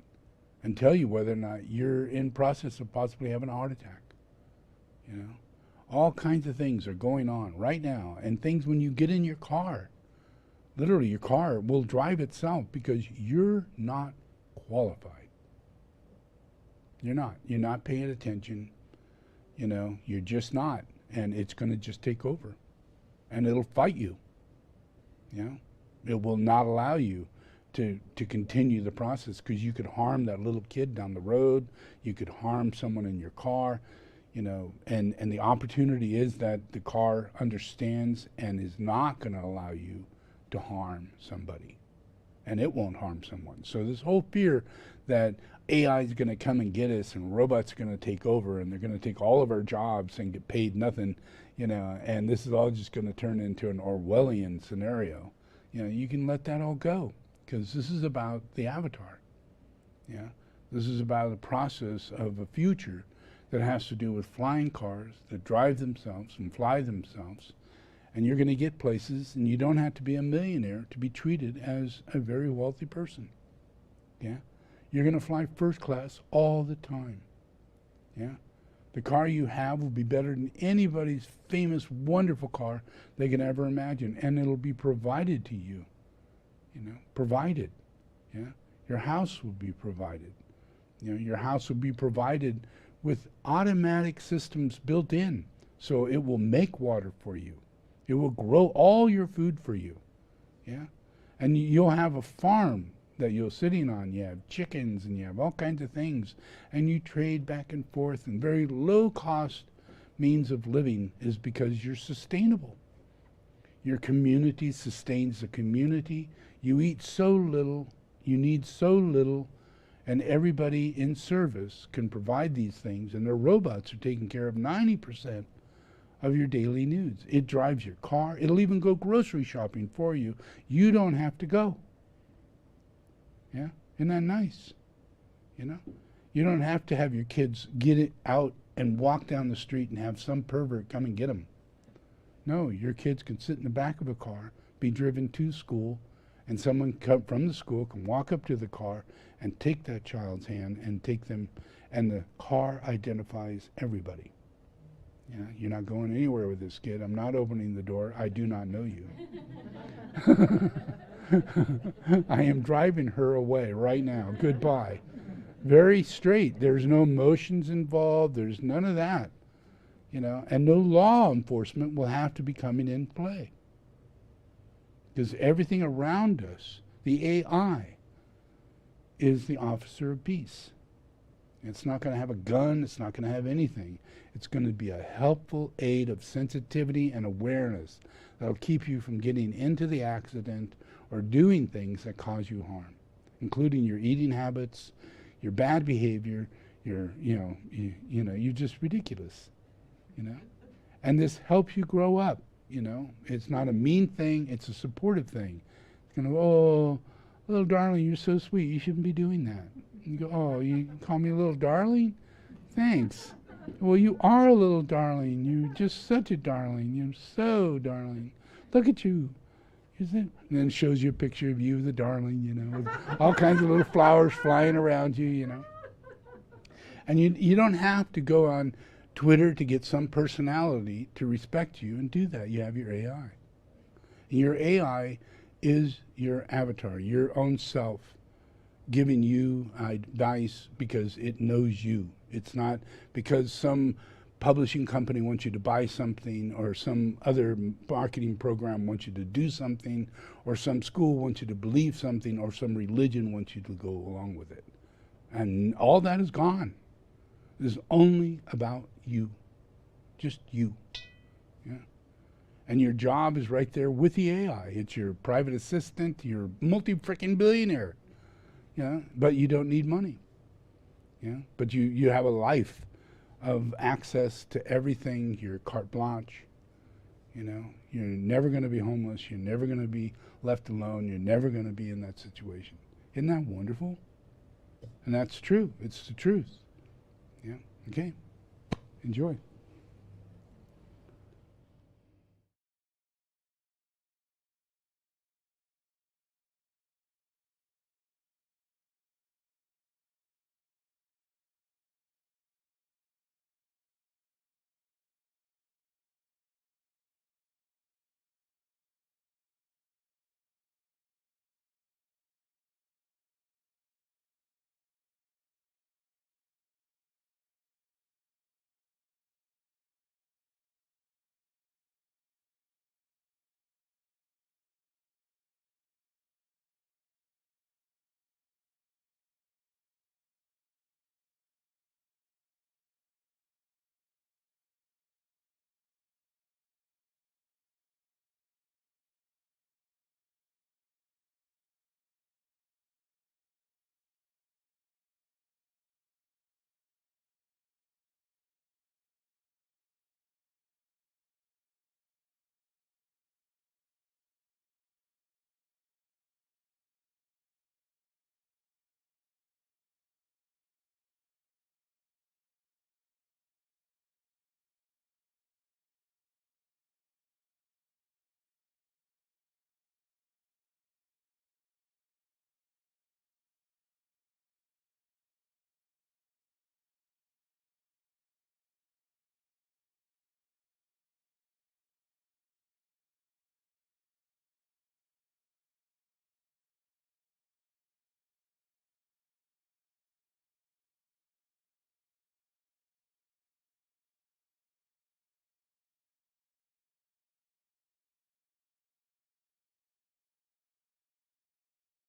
and tell you whether or not you're in process of possibly having a heart attack. You know, all kinds of things are going on right now, and things when you get in your car, literally your car will drive itself because you're not qualified. You're not paying attention, you know, you're just not, and it's going to just take over. And it'll fight you, you know. It will not allow you to continue the process, because you could harm that little kid down the road, you could harm someone in your car, you know, and the opportunity is that the car understands and is not going to allow you to harm somebody, and it won't harm someone. So this whole fear that AI is going to come and get us and robots are going to take over and they're going to take all of our jobs and get paid nothing, you know, and this is all just going to turn into an Orwellian scenario. You know, you can let that all go, because this is about the avatar. Yeah, this is about the process of a future that has to do with flying cars that drive themselves and fly themselves, and you're going to get places, and you don't have to be a millionaire to be treated as a very wealthy person. Yeah, you're going to fly first class all the time. Yeah. The car you have will be better than anybody's famous, wonderful car they can ever imagine, and it'll be provided to you, you know, provided, yeah. Your house will be provided. You know, your house will be provided with automatic systems built in, so it will make water for you. It will grow all your food for you, yeah. And you'll have a farm that you're sitting on. You have chickens and you have all kinds of things, and you trade back and forth, and very low cost means of living is because you're sustainable. Your community sustains the community. You eat so little, you need so little, and everybody in service can provide these things, and their robots are taking care of 90% of your daily needs. It drives your car. It'll even go grocery shopping for you. You don't have to go. Yeah, isn't that nice? You know, you don't have to have your kids get it out and walk down the street and have some pervert come and get them. No, your kids can sit in the back of a car, be driven to school, and someone come from the school can walk up to the car and take that child's hand and take them, and the car identifies everybody. Yeah, you're not going anywhere with this kid. I'm not opening the door. I do not know you. I am driving her away right now. Goodbye. Very straight. There's no emotions involved. There's none of that. You know, and no law enforcement will have to be coming in play. Because everything around us, the AI, is the officer of peace. It's not going to have a gun. It's not going to have anything. It's going to be a helpful aid of sensitivity and awareness that'll keep you from getting into the accident or doing things that cause you harm, including your eating habits, your bad behavior, your, you're just ridiculous, you know. And this helps you grow up, you know. It's not a mean thing. It's a supportive thing. It's going to, oh, little darling, you're so sweet. You shouldn't be doing that. You go, oh, you call me a little darling? Thanks. Well, you are a little darling. You're just such a darling. You're so darling. Look at you. Is it? And then it shows you a picture of you, the darling, you know, with all kinds of little flowers flying around you, you know. And you don't have to go on Twitter to get some personality to respect you and do that. You have your AI. And your AI is your avatar, your own self, giving you advice because it knows you. It's not because some publishing company wants you to buy something, or some other marketing program wants you to do something, or some school wants you to believe something, or some religion wants you to go along with it. And all that is gone. It is only about you. Just you. Yeah. And your job is right there with the AI. It's your private assistant, your multi-freaking-billionaire. Yeah. But you don't need money. Yeah. But you have a life of access to everything, your carte blanche. You know, you're never going to be homeless. You're never going to be left alone. You're never going to be in that situation. Isn't that wonderful? And that's true. It's the truth. Yeah. Okay. Enjoy.